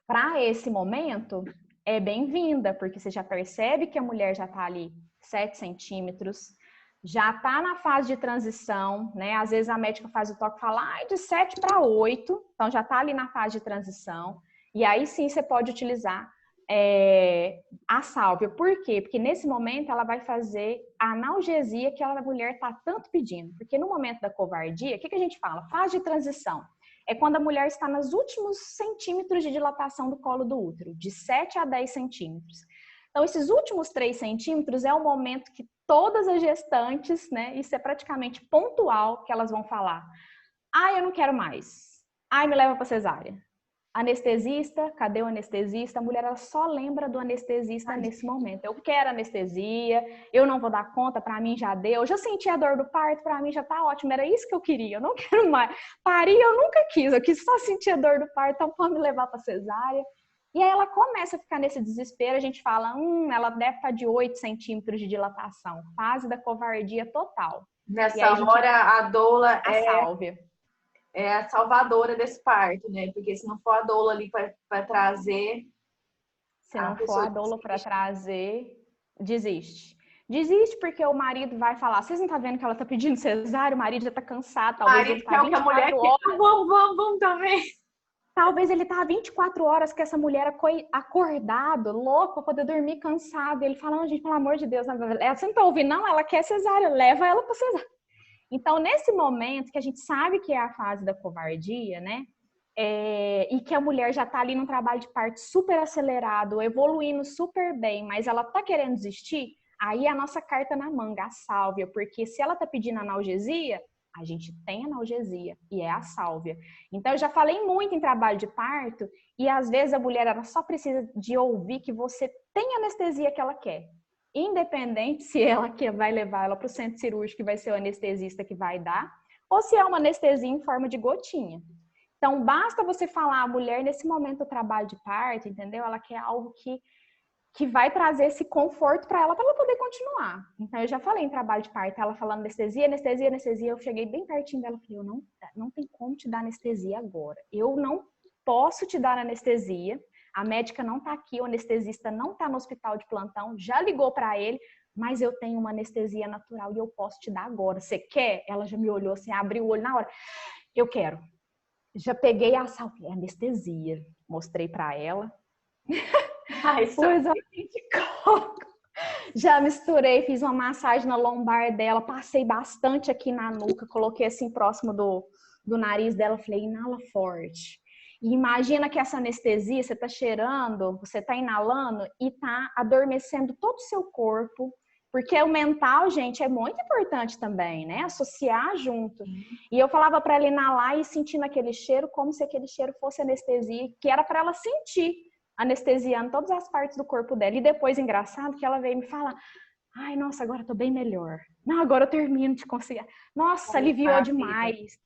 para esse momento, é bem-vinda, porque você já percebe que a mulher já está ali 7 centímetros, já está na fase de transição, né? Às vezes a médica faz o toque e fala, de 7 para 8, então já está ali na fase de transição, e aí sim você pode utilizar a sálvia. Por quê? Porque nesse momento ela vai fazer a analgesia que a mulher está tanto pedindo. Porque no momento da covardia, o que a gente fala? Fase de transição. É quando a mulher está nos últimos centímetros de dilatação do colo do útero, de 7 a 10 centímetros. Então, esses últimos 3 centímetros é o momento que todas as gestantes, né, isso é praticamente pontual, que elas vão falar: eu não quero mais. Me leva para cesárea. Anestesista, cadê o anestesista? A mulher ela só lembra do anestesista nesse momento. Eu quero anestesia, eu não vou dar conta, para mim já deu. Eu já senti a dor do parto, para mim já tá ótimo, era isso que eu queria, eu não quero mais. Parir eu nunca quis, eu quis só sentir a dor do parto, então pode me levar para cesárea. E aí ela começa a ficar nesse desespero, a gente fala, ela deve estar de 8 centímetros de dilatação, fase da covardia total. Nessa hora, a doula a sálvia. É a salvadora desse parto, né? Porque se não for a doula ali para trazer... Se não for a doula para trazer, desiste. Desiste porque o marido vai falar, vocês não estão vendo que ela está pedindo cesárea, o marido já está cansado, talvez ele está 24 horas. Vamos também. Talvez ele tá 24 horas com essa mulher acordado, louco, para poder dormir cansado. Ele fala, gente, pelo amor de Deus, você não tá ouvindo, não? Ela quer cesárea, leva ela para cesárea. Então, nesse momento que a gente sabe que é a fase da covardia, né? E que a mulher já tá ali num trabalho de parto super acelerado, evoluindo super bem, mas ela tá querendo desistir, aí é a nossa carta na manga, a sálvia, porque se ela tá pedindo analgesia, a gente tem analgesia e é a sálvia. Então, eu já falei muito em trabalho de parto e às vezes a mulher ela só precisa de ouvir que você tem a anestesia que ela quer. Independente se ela vai levar ela para o centro cirúrgico, que vai ser o anestesista que vai dar, ou se é uma anestesia em forma de gotinha. Então, basta você falar, a mulher nesse momento do trabalho de parto, entendeu? Ela quer algo que vai trazer esse conforto para ela poder continuar. Então, eu já falei em trabalho de parto, ela falando anestesia, anestesia, anestesia, eu cheguei bem pertinho dela e falei, não tem como te dar anestesia agora. Eu não posso te dar anestesia, a médica não tá aqui, o anestesista não tá no hospital de plantão, já ligou para ele, mas eu tenho uma anestesia natural e eu posso te dar agora. Você quer? Ela já me olhou assim, abriu o olho na hora. Eu quero. Já peguei a sálvia, anestesia. Mostrei para ela. Pus o anticorpo. Já misturei, fiz uma massagem na lombar dela, passei bastante aqui na nuca, coloquei assim próximo do nariz dela, falei, inala forte. E imagina que essa anestesia, você tá cheirando, você tá inalando e tá adormecendo todo o seu corpo, porque o mental, gente, é muito importante também, né? Associar junto. E eu falava para ela inalar e sentindo aquele cheiro como se aquele cheiro fosse anestesia, que era para ela sentir, anestesiando todas as partes do corpo dela. E depois, engraçado, que ela veio me falar, ai, nossa, agora eu tô bem melhor. Não, agora eu termino de conseguir. Nossa, aliviou demais.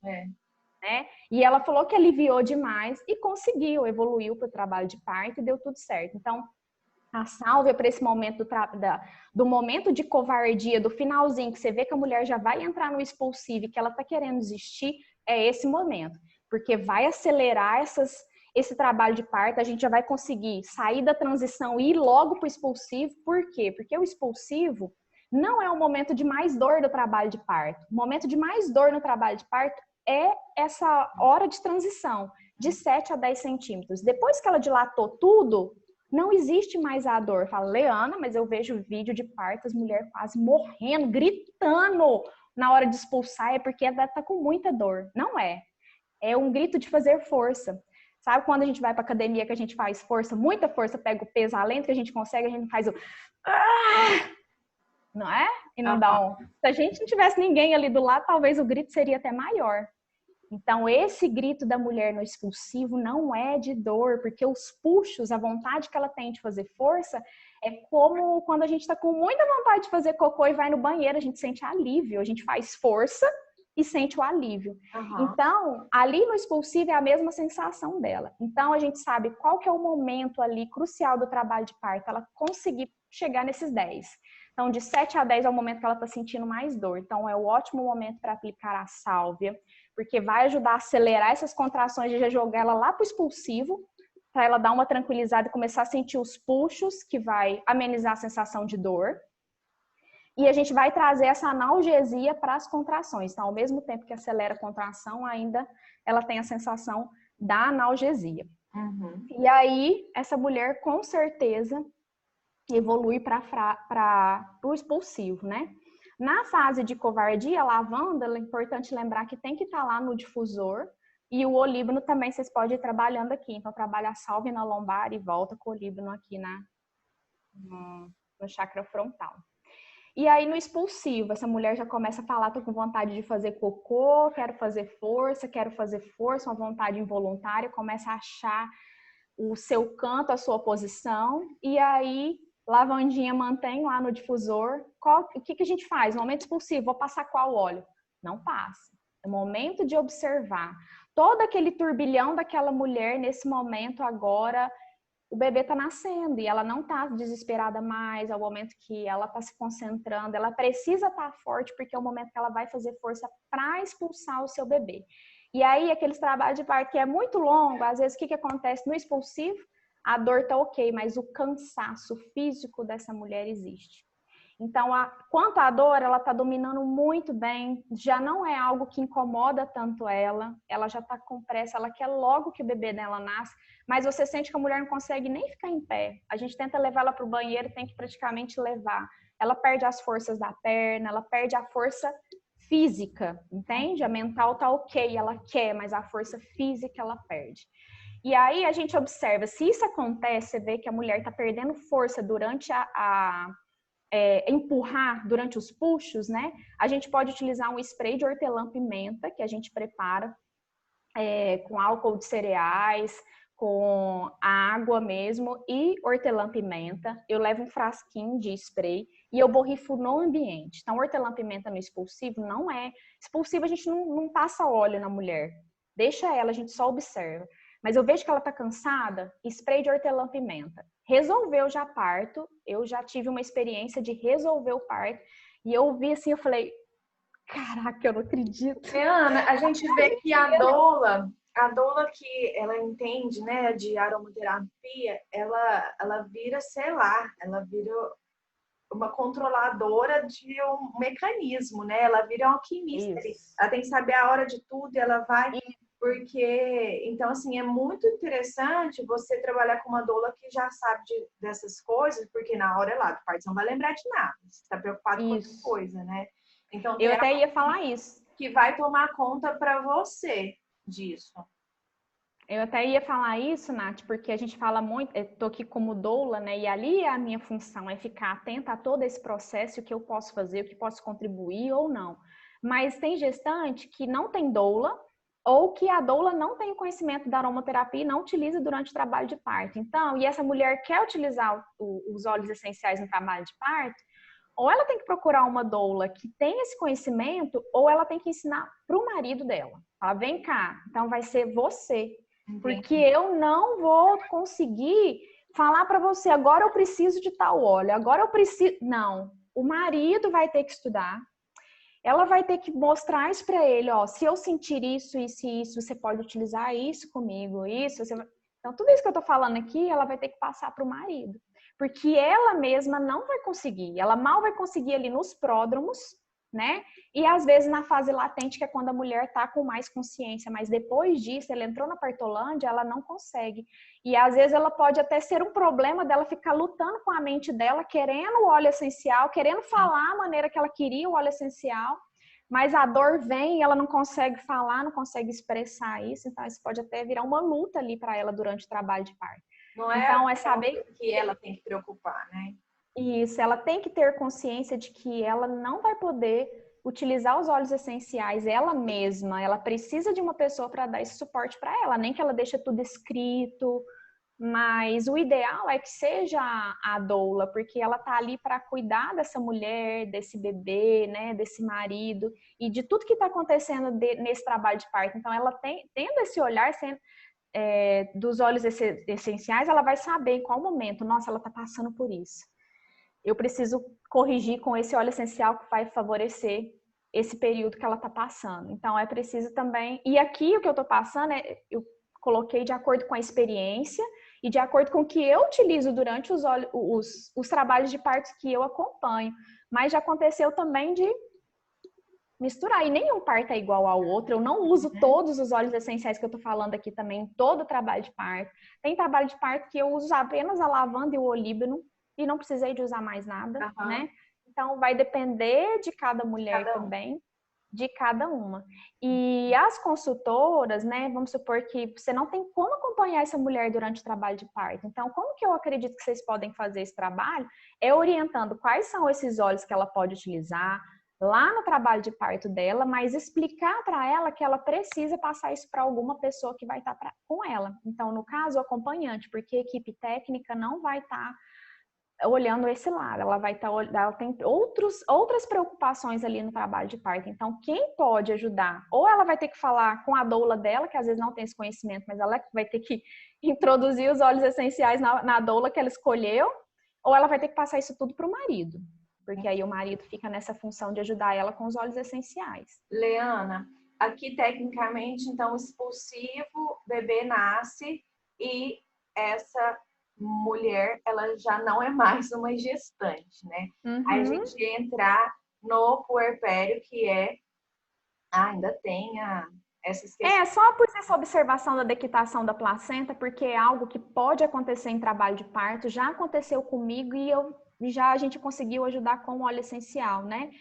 Né? E ela falou que aliviou demais e conseguiu, evoluiu para o trabalho de parto e deu tudo certo. Então, a sálvia para esse momento do momento de covardia, do finalzinho, que você vê que a mulher já vai entrar no expulsivo e que ela está querendo desistir, é esse momento. Porque vai acelerar esse trabalho de parto, a gente já vai conseguir sair da transição e ir logo para o expulsivo. Por quê? Porque o expulsivo não é o momento de mais dor do trabalho de parto. O momento de mais dor no trabalho de parto é essa hora de transição, de 7 a 10 centímetros. Depois que ela dilatou tudo, não existe mais a dor. Fala, Leana, mas eu vejo vídeo de parto, as mulheres quase morrendo, gritando na hora de expulsar, é porque ela tá com muita dor. Não é. É um grito de fazer força. Sabe quando a gente vai pra academia que a gente faz força, muita força, pega o peso além do que a gente consegue, a gente faz o... Não é? E não dá um... Se a gente não tivesse ninguém ali do lado, talvez o grito seria até maior. Então, esse grito da mulher no expulsivo não é de dor, porque os puxos, a vontade que ela tem de fazer força, é como quando a gente está com muita vontade de fazer cocô e vai no banheiro, a gente sente alívio, a gente faz força e sente o alívio. Então, ali no expulsivo é a mesma sensação dela. Então, a gente sabe qual que é o momento ali crucial do trabalho de parto, ela conseguir chegar nesses 10. Então, de 7 a 10 é o momento que ela está sentindo mais dor. Então, é o ótimo momento para aplicar a sálvia, porque vai ajudar a acelerar essas contrações e já jogar ela lá para o expulsivo, para ela dar uma tranquilizada e começar a sentir os puxos, que vai amenizar a sensação de dor. E a gente vai trazer essa analgesia para as contrações. Então, ao mesmo tempo que acelera a contração, ainda ela tem a sensação da analgesia. E aí, essa mulher, com certeza, evolui para o expulsivo, né? Na fase de covardia, a lavanda, é importante lembrar que tem que estar lá no difusor, e o olíbano também vocês podem ir trabalhando aqui. Então, trabalha a sálvia na lombar e volta com o olíbano aqui no chakra frontal. E aí no expulsivo, essa mulher já começa a falar, tô com vontade de fazer cocô, quero fazer força, uma vontade involuntária, começa a achar o seu canto, a sua posição, e aí lavandinha mantém lá no difusor. O que a gente faz? No momento expulsivo, vou passar qual óleo? Não passa. É o momento de observar. Todo aquele turbilhão daquela mulher nesse momento agora, o bebê está nascendo e ela não está desesperada mais, é o momento que ela está se concentrando, ela precisa estar forte porque é o momento que ela vai fazer força para expulsar o seu bebê. E aí, aqueles trabalhos de parto que é muito longo, às vezes o que acontece no expulsivo? A dor tá ok, mas o cansaço físico dessa mulher existe. Então, quanto à dor, ela está dominando muito bem, já não é algo que incomoda tanto ela já está com pressa, ela quer logo que o bebê dela nasça, mas você sente que a mulher não consegue nem ficar em pé. A gente tenta levar ela para o banheiro, tem que praticamente levar. Ela perde as forças da perna, ela perde a força física, entende? A mental tá ok, ela quer, mas a força física ela perde. E aí a gente observa, se isso acontece, você vê que a mulher está perdendo força durante empurrar durante os puxos, né? A gente pode utilizar um spray de hortelã-pimenta que a gente prepara com álcool de cereais, com água mesmo e hortelã-pimenta. Eu levo um frasquinho de spray e eu borrifo no ambiente. Então, hortelã-pimenta no expulsivo não é... Expulsivo a gente não passa óleo na mulher. Deixa ela, a gente só observa. Mas eu vejo que ela tá cansada, spray de hortelã-pimenta. Resolveu já parto, eu já tive uma experiência de resolver o parto. E eu vi assim, eu falei, caraca, eu não acredito. Ana, a gente vê que a doula que ela entende, né, de aromaterapia, ela vira, sei lá, ela vira uma controladora de um mecanismo, né? Ela vira uma alquimista. Isso. Ela tem que saber a hora de tudo e ela vai... Porque, então, assim, é muito interessante você trabalhar com uma doula que já sabe dessas coisas, porque na hora lá do parto você não vai lembrar de nada. Você está preocupado com outra coisa, né? Então, eu até ia falar isso. Que vai tomar conta para você disso. Eu até ia falar isso, Nath, porque a gente fala muito, eu tô aqui como doula, né? E ali a minha função é ficar atenta a todo esse processo, o que eu posso fazer, o que posso contribuir ou não. Mas tem gestante que não tem doula, ou que a doula não tem conhecimento da aromaterapia e não utiliza durante o trabalho de parto. Então, e essa mulher quer utilizar os óleos essenciais no trabalho de parto, ou ela tem que procurar uma doula que tem esse conhecimento, ou ela tem que ensinar para o marido dela. Fala, vem cá, então vai ser você. Porque eu não vou conseguir falar para você, agora eu preciso de tal óleo, agora eu preciso... Não, o marido vai ter que estudar, ela vai ter que mostrar isso para ele, ó, se eu sentir isso, isso e isso, você pode utilizar isso comigo, isso, você vai... Então, tudo isso que eu tô falando aqui, ela vai ter que passar para o marido. Porque ela mesma não vai conseguir, ela mal vai conseguir ali nos pródromos, né? E às vezes na fase latente, que é quando a mulher tá com mais consciência, mas depois disso, ela entrou na partolândia, ela não consegue. E às vezes ela pode até ser um problema dela ficar lutando com a mente dela, querendo o óleo essencial, querendo falar a maneira que ela queria o óleo essencial, mas a dor vem e ela não consegue falar, não consegue expressar isso, então isso pode até virar uma luta ali para ela durante o trabalho de parto. Não é, então, é saber que ela tem que preocupar, né? Isso, ela tem que ter consciência de que ela não vai poder utilizar os óleos essenciais ela mesma, ela precisa de uma pessoa para dar esse suporte para ela, nem que ela deixe tudo escrito, mas o ideal é que seja a doula, porque ela tá ali para cuidar dessa mulher, desse bebê, né, desse marido e de tudo que está acontecendo nesse trabalho de parto. Então, ela tendo esse olhar dos óleos essenciais, ela vai saber em qual momento, nossa, ela está passando por isso. Eu preciso corrigir com esse óleo essencial que vai favorecer esse período que ela está passando. Então, é preciso também... E aqui, o que eu estou passando, eu coloquei de acordo com a experiência e de acordo com o que eu utilizo durante os trabalhos de parto que eu acompanho. Mas já aconteceu também de misturar. E nenhum parto é igual ao outro. Eu não uso todos os óleos essenciais que eu estou falando aqui também, todo o trabalho de parto. Tem trabalho de parto que eu uso apenas a lavanda e o olíbano, e não precisei de usar mais nada, né? Então, vai depender de cada mulher também. de cada uma. E as consultoras, né, vamos supor que você não tem como acompanhar essa mulher durante o trabalho de parto. Então, como que eu acredito que vocês podem fazer esse trabalho? É orientando quais são esses óleos que ela pode utilizar lá no trabalho de parto dela, mas explicar para ela que ela precisa passar isso para alguma pessoa que vai estar com ela. Então, no caso, o acompanhante, porque a equipe técnica não vai estar olhando esse lado, ela vai estar, ela tem outras preocupações ali no trabalho de parto. Então, quem pode ajudar? Ou ela vai ter que falar com a doula dela, que às vezes não tem esse conhecimento, mas ela vai ter que introduzir os óleos essenciais na doula que ela escolheu, ou ela vai ter que passar isso tudo para o marido, porque aí o marido fica nessa função de ajudar ela com os óleos essenciais. Leana, aqui tecnicamente, então, expulsivo, bebê nasce e essa mulher, ela já não é mais uma gestante, né? Aí a gente entrar no puerpério, que é, ainda tem essas questões. Só por essa observação da dequitação da placenta, porque é algo que pode acontecer em trabalho de parto, já aconteceu comigo e a gente conseguiu ajudar com o óleo essencial, né?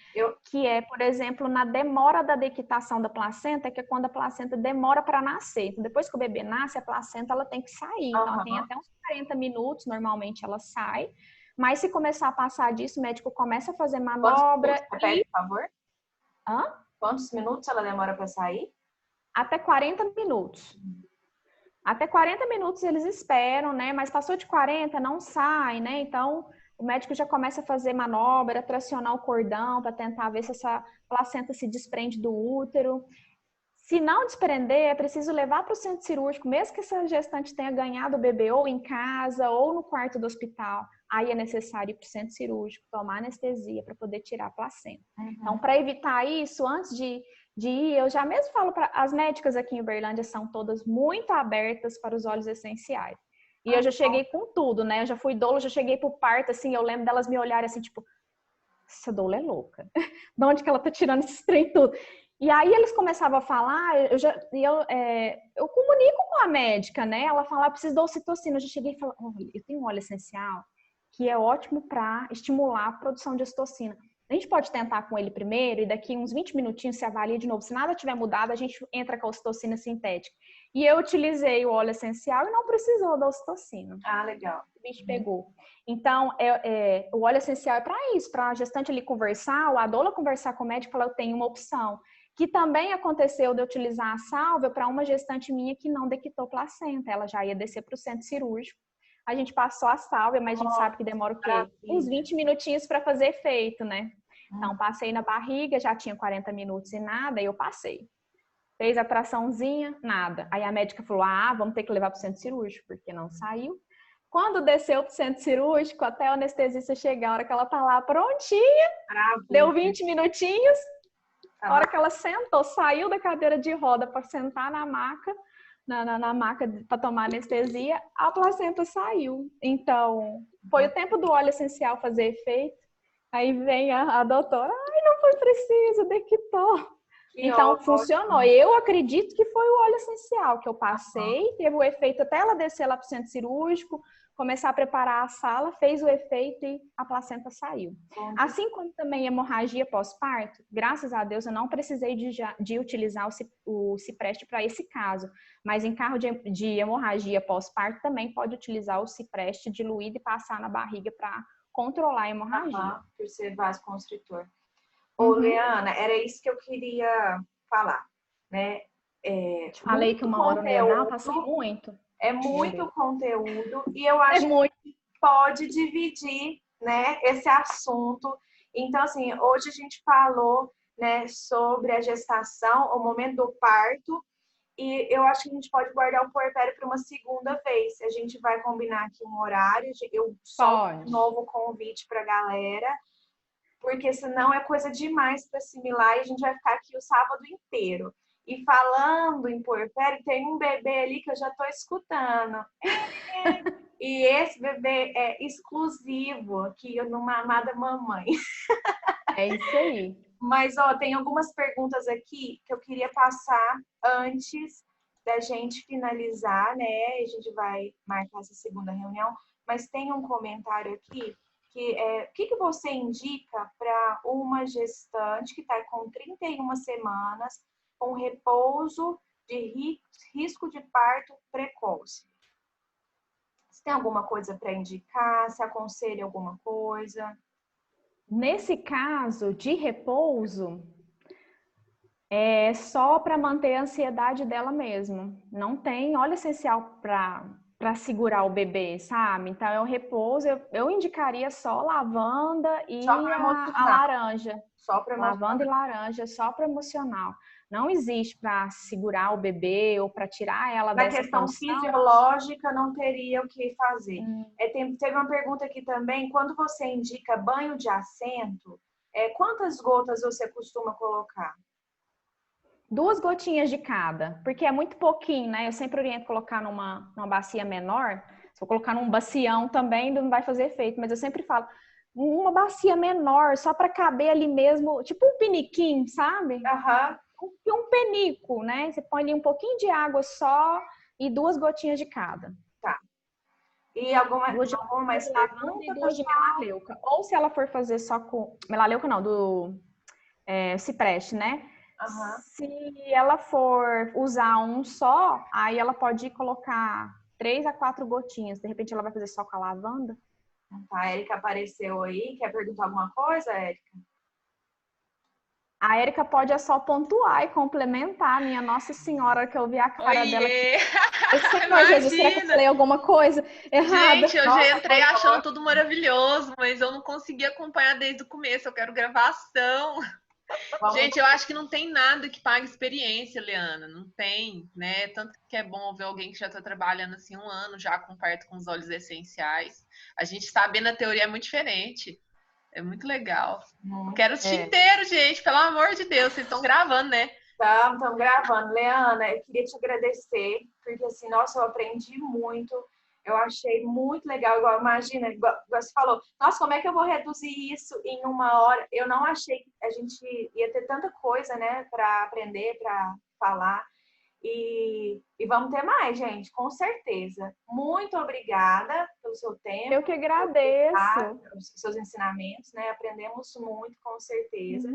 Que é, por exemplo, na demora da dequitação da placenta, que é quando a placenta demora para nascer. Então, depois que o bebê nasce, a placenta ela tem que sair. Então, ela tem até uns 40 minutos, normalmente ela sai. Mas se começar a passar disso, o médico começa a fazer manobra. Repete, por favor. Hã? Quantos minutos ela demora para sair? Até 40 minutos. Até 40 minutos eles esperam, né? Mas passou de 40, não sai, né? Então, o médico já começa a fazer manobra, tracionar o cordão para tentar ver se essa placenta se desprende do útero. Se não desprender, é preciso levar para o centro cirúrgico, mesmo que essa gestante tenha ganhado o bebê ou em casa ou no quarto do hospital. Aí é necessário ir para o centro cirúrgico, tomar anestesia para poder tirar a placenta. Então, para evitar isso, antes de ir, eu já mesmo falo para as médicas aqui em Uberlândia, são todas muito abertas para os óleos essenciais. E eu já cheguei com tudo, né? Eu já fui doula, já cheguei pro parto, assim, eu lembro delas me olharem assim, tipo, essa doula é louca. De onde que ela tá tirando esse trem tudo? E aí eles começavam a falar, eu comunico com a médica, né? Ela fala, preciso da ocitocina. Eu já cheguei e falei, olha, eu tenho um óleo essencial que é ótimo para estimular a produção de ocitocina. A gente pode tentar com ele primeiro e daqui uns 20 minutinhos se avalia de novo. Se nada tiver mudado, a gente entra com a ocitocina sintética. E eu utilizei o óleo essencial e não precisou da ocitocina. Ah, legal. O bicho pegou. Então, o óleo essencial é para isso, para a gestante ali conversar, ou a doula conversar com o médico e falar, eu tenho uma opção. Que também aconteceu de eu utilizar a sálvia para uma gestante minha que não dequitou placenta. Ela já ia descer para o centro cirúrgico. A gente passou a sálvia, mas a gente sabe que demora o quê? Uns 20 minutinhos para fazer efeito, né? Então, passei na barriga, já tinha 40 minutos e nada, e eu passei. Fez a traçãozinha, nada. Aí a médica falou, vamos ter que levar para o centro cirúrgico, porque não saiu. Quando desceu para o centro cirúrgico, até a anestesista chegar, a hora que ela tá lá prontinha, deu 20 minutinhos, a hora que ela sentou, saiu da cadeira de roda para sentar na maca, na maca para tomar anestesia, a placenta saiu. Então, foi o tempo do óleo essencial fazer efeito. Aí vem a doutora, não foi preciso, dequitou. Então, funcionou. Eu acredito que foi o óleo essencial que eu passei, teve o efeito até ela descer lá para o centro cirúrgico, começar a preparar a sala, fez o efeito e a placenta saiu. Assim como também hemorragia pós-parto, graças a Deus eu não precisei de utilizar o cipreste para esse caso, mas em caso de hemorragia pós-parto também pode utilizar o cipreste diluído e passar na barriga para controlar a hemorragia. Por ser vasoconstritor. Ô, Leana, era isso que eu queria falar, né? Te falei que uma hora não ia dar, eu passei muito. É muito conteúdo e eu acho que pode dividir, né, esse assunto. Então, assim, hoje a gente falou, né, sobre a gestação, o momento do parto, e eu acho que a gente pode guardar o puerpério para uma segunda vez. A gente vai combinar aqui um horário, eu solto um novo convite para a galera, porque senão é coisa demais para assimilar e a gente vai ficar aqui o sábado inteiro. E falando em puerpério, tem um bebê ali que eu já estou escutando. E esse bebê é exclusivo aqui no Mamada Mamãe. É isso aí. Mas, tem algumas perguntas aqui que eu queria passar antes da gente finalizar, né? A gente vai marcar essa segunda reunião. Mas tem um comentário aqui o que você indica para uma gestante que está com 31 semanas, com repouso de risco de parto precoce? Você tem alguma coisa para indicar? Se aconselha alguma coisa? Nesse caso de repouso, é só para manter a ansiedade dela mesmo. Não tem óleo essencial para segurar o bebê, sabe? Então, é o repouso. Eu indicaria só lavanda e a laranja. Só para lavanda e laranja, só para emocional. Não existe para segurar o bebê ou para tirar ela dessa questão condição. Fisiológica, não teria o que fazer. Teve uma pergunta aqui também. Quando você indica banho de assento, quantas gotas você costuma colocar? 2 gotinhas de cada, porque é muito pouquinho, né? Eu sempre oriento colocar numa bacia menor. Se eu colocar num bacião também, não vai fazer efeito, mas eu sempre falo, uma bacia menor, só para caber ali mesmo, tipo um piniquim, sabe? Um penico, né? Você põe ali um pouquinho de água só e 2 gotinhas de cada. Tá. E alguma mais pergunta? E 2 de melaleuca. Ou se ela for fazer só com... Melaleuca não, do cipreste, né? Se ela for usar um só, aí ela pode colocar 3 a 4 gotinhas. De repente ela vai fazer só com a lavanda. Tá, a Érica apareceu aí. Quer perguntar alguma coisa, Érica? A Érica pode só pontuar e complementar. Minha Nossa Senhora, que eu vi a cara dela. Senhor Jesus, será que eu falei alguma coisa errada? Gente, eu já entrei achando tudo maravilhoso, mas eu não consegui acompanhar desde o começo. Eu quero gravação. Gente, eu acho que não tem nada que pague experiência, Leana. Não tem, né? Tanto que é bom ver alguém que já está trabalhando assim 1 ano já com parto com os óleos essenciais. A gente sabendo a teoria é muito diferente. É muito legal. Eu quero assistir inteiro, gente. Pelo amor de Deus, vocês estão gravando, né? Estamos gravando. Leana, eu queria te agradecer, porque assim, nossa, eu aprendi muito. Eu achei muito legal, igual, imagina, igual você falou, nossa, como é que eu vou reduzir isso em 1 hora? Eu não achei que a gente ia ter tanta coisa, né, para aprender, para falar. E vamos ter mais, gente, com certeza. Muito obrigada pelo seu tempo. Eu que agradeço. Os seus ensinamentos, né? Aprendemos muito, com certeza.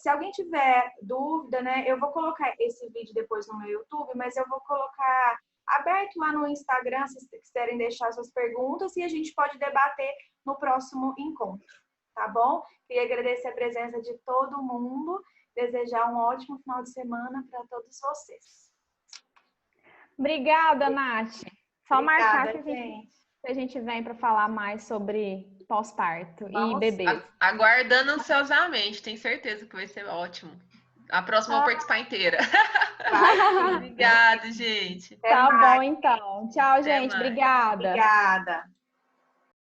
Se alguém tiver dúvida, né? Eu vou colocar esse vídeo depois no meu YouTube, mas eu vou colocar aberto lá no Instagram, se vocês quiserem deixar suas perguntas, e a gente pode debater no próximo encontro, tá bom? Queria agradecer a presença de todo mundo, desejar um ótimo final de semana para todos vocês. Obrigada, Nath. Só marcar que gente. A gente vem para falar mais sobre pós-parto e bebês. Aguardando ansiosamente, tenho certeza que vai ser ótimo. A próxima eu vou participar inteira. Obrigada, gente. Tá bom, então. Tchau, gente. Obrigada. Obrigada.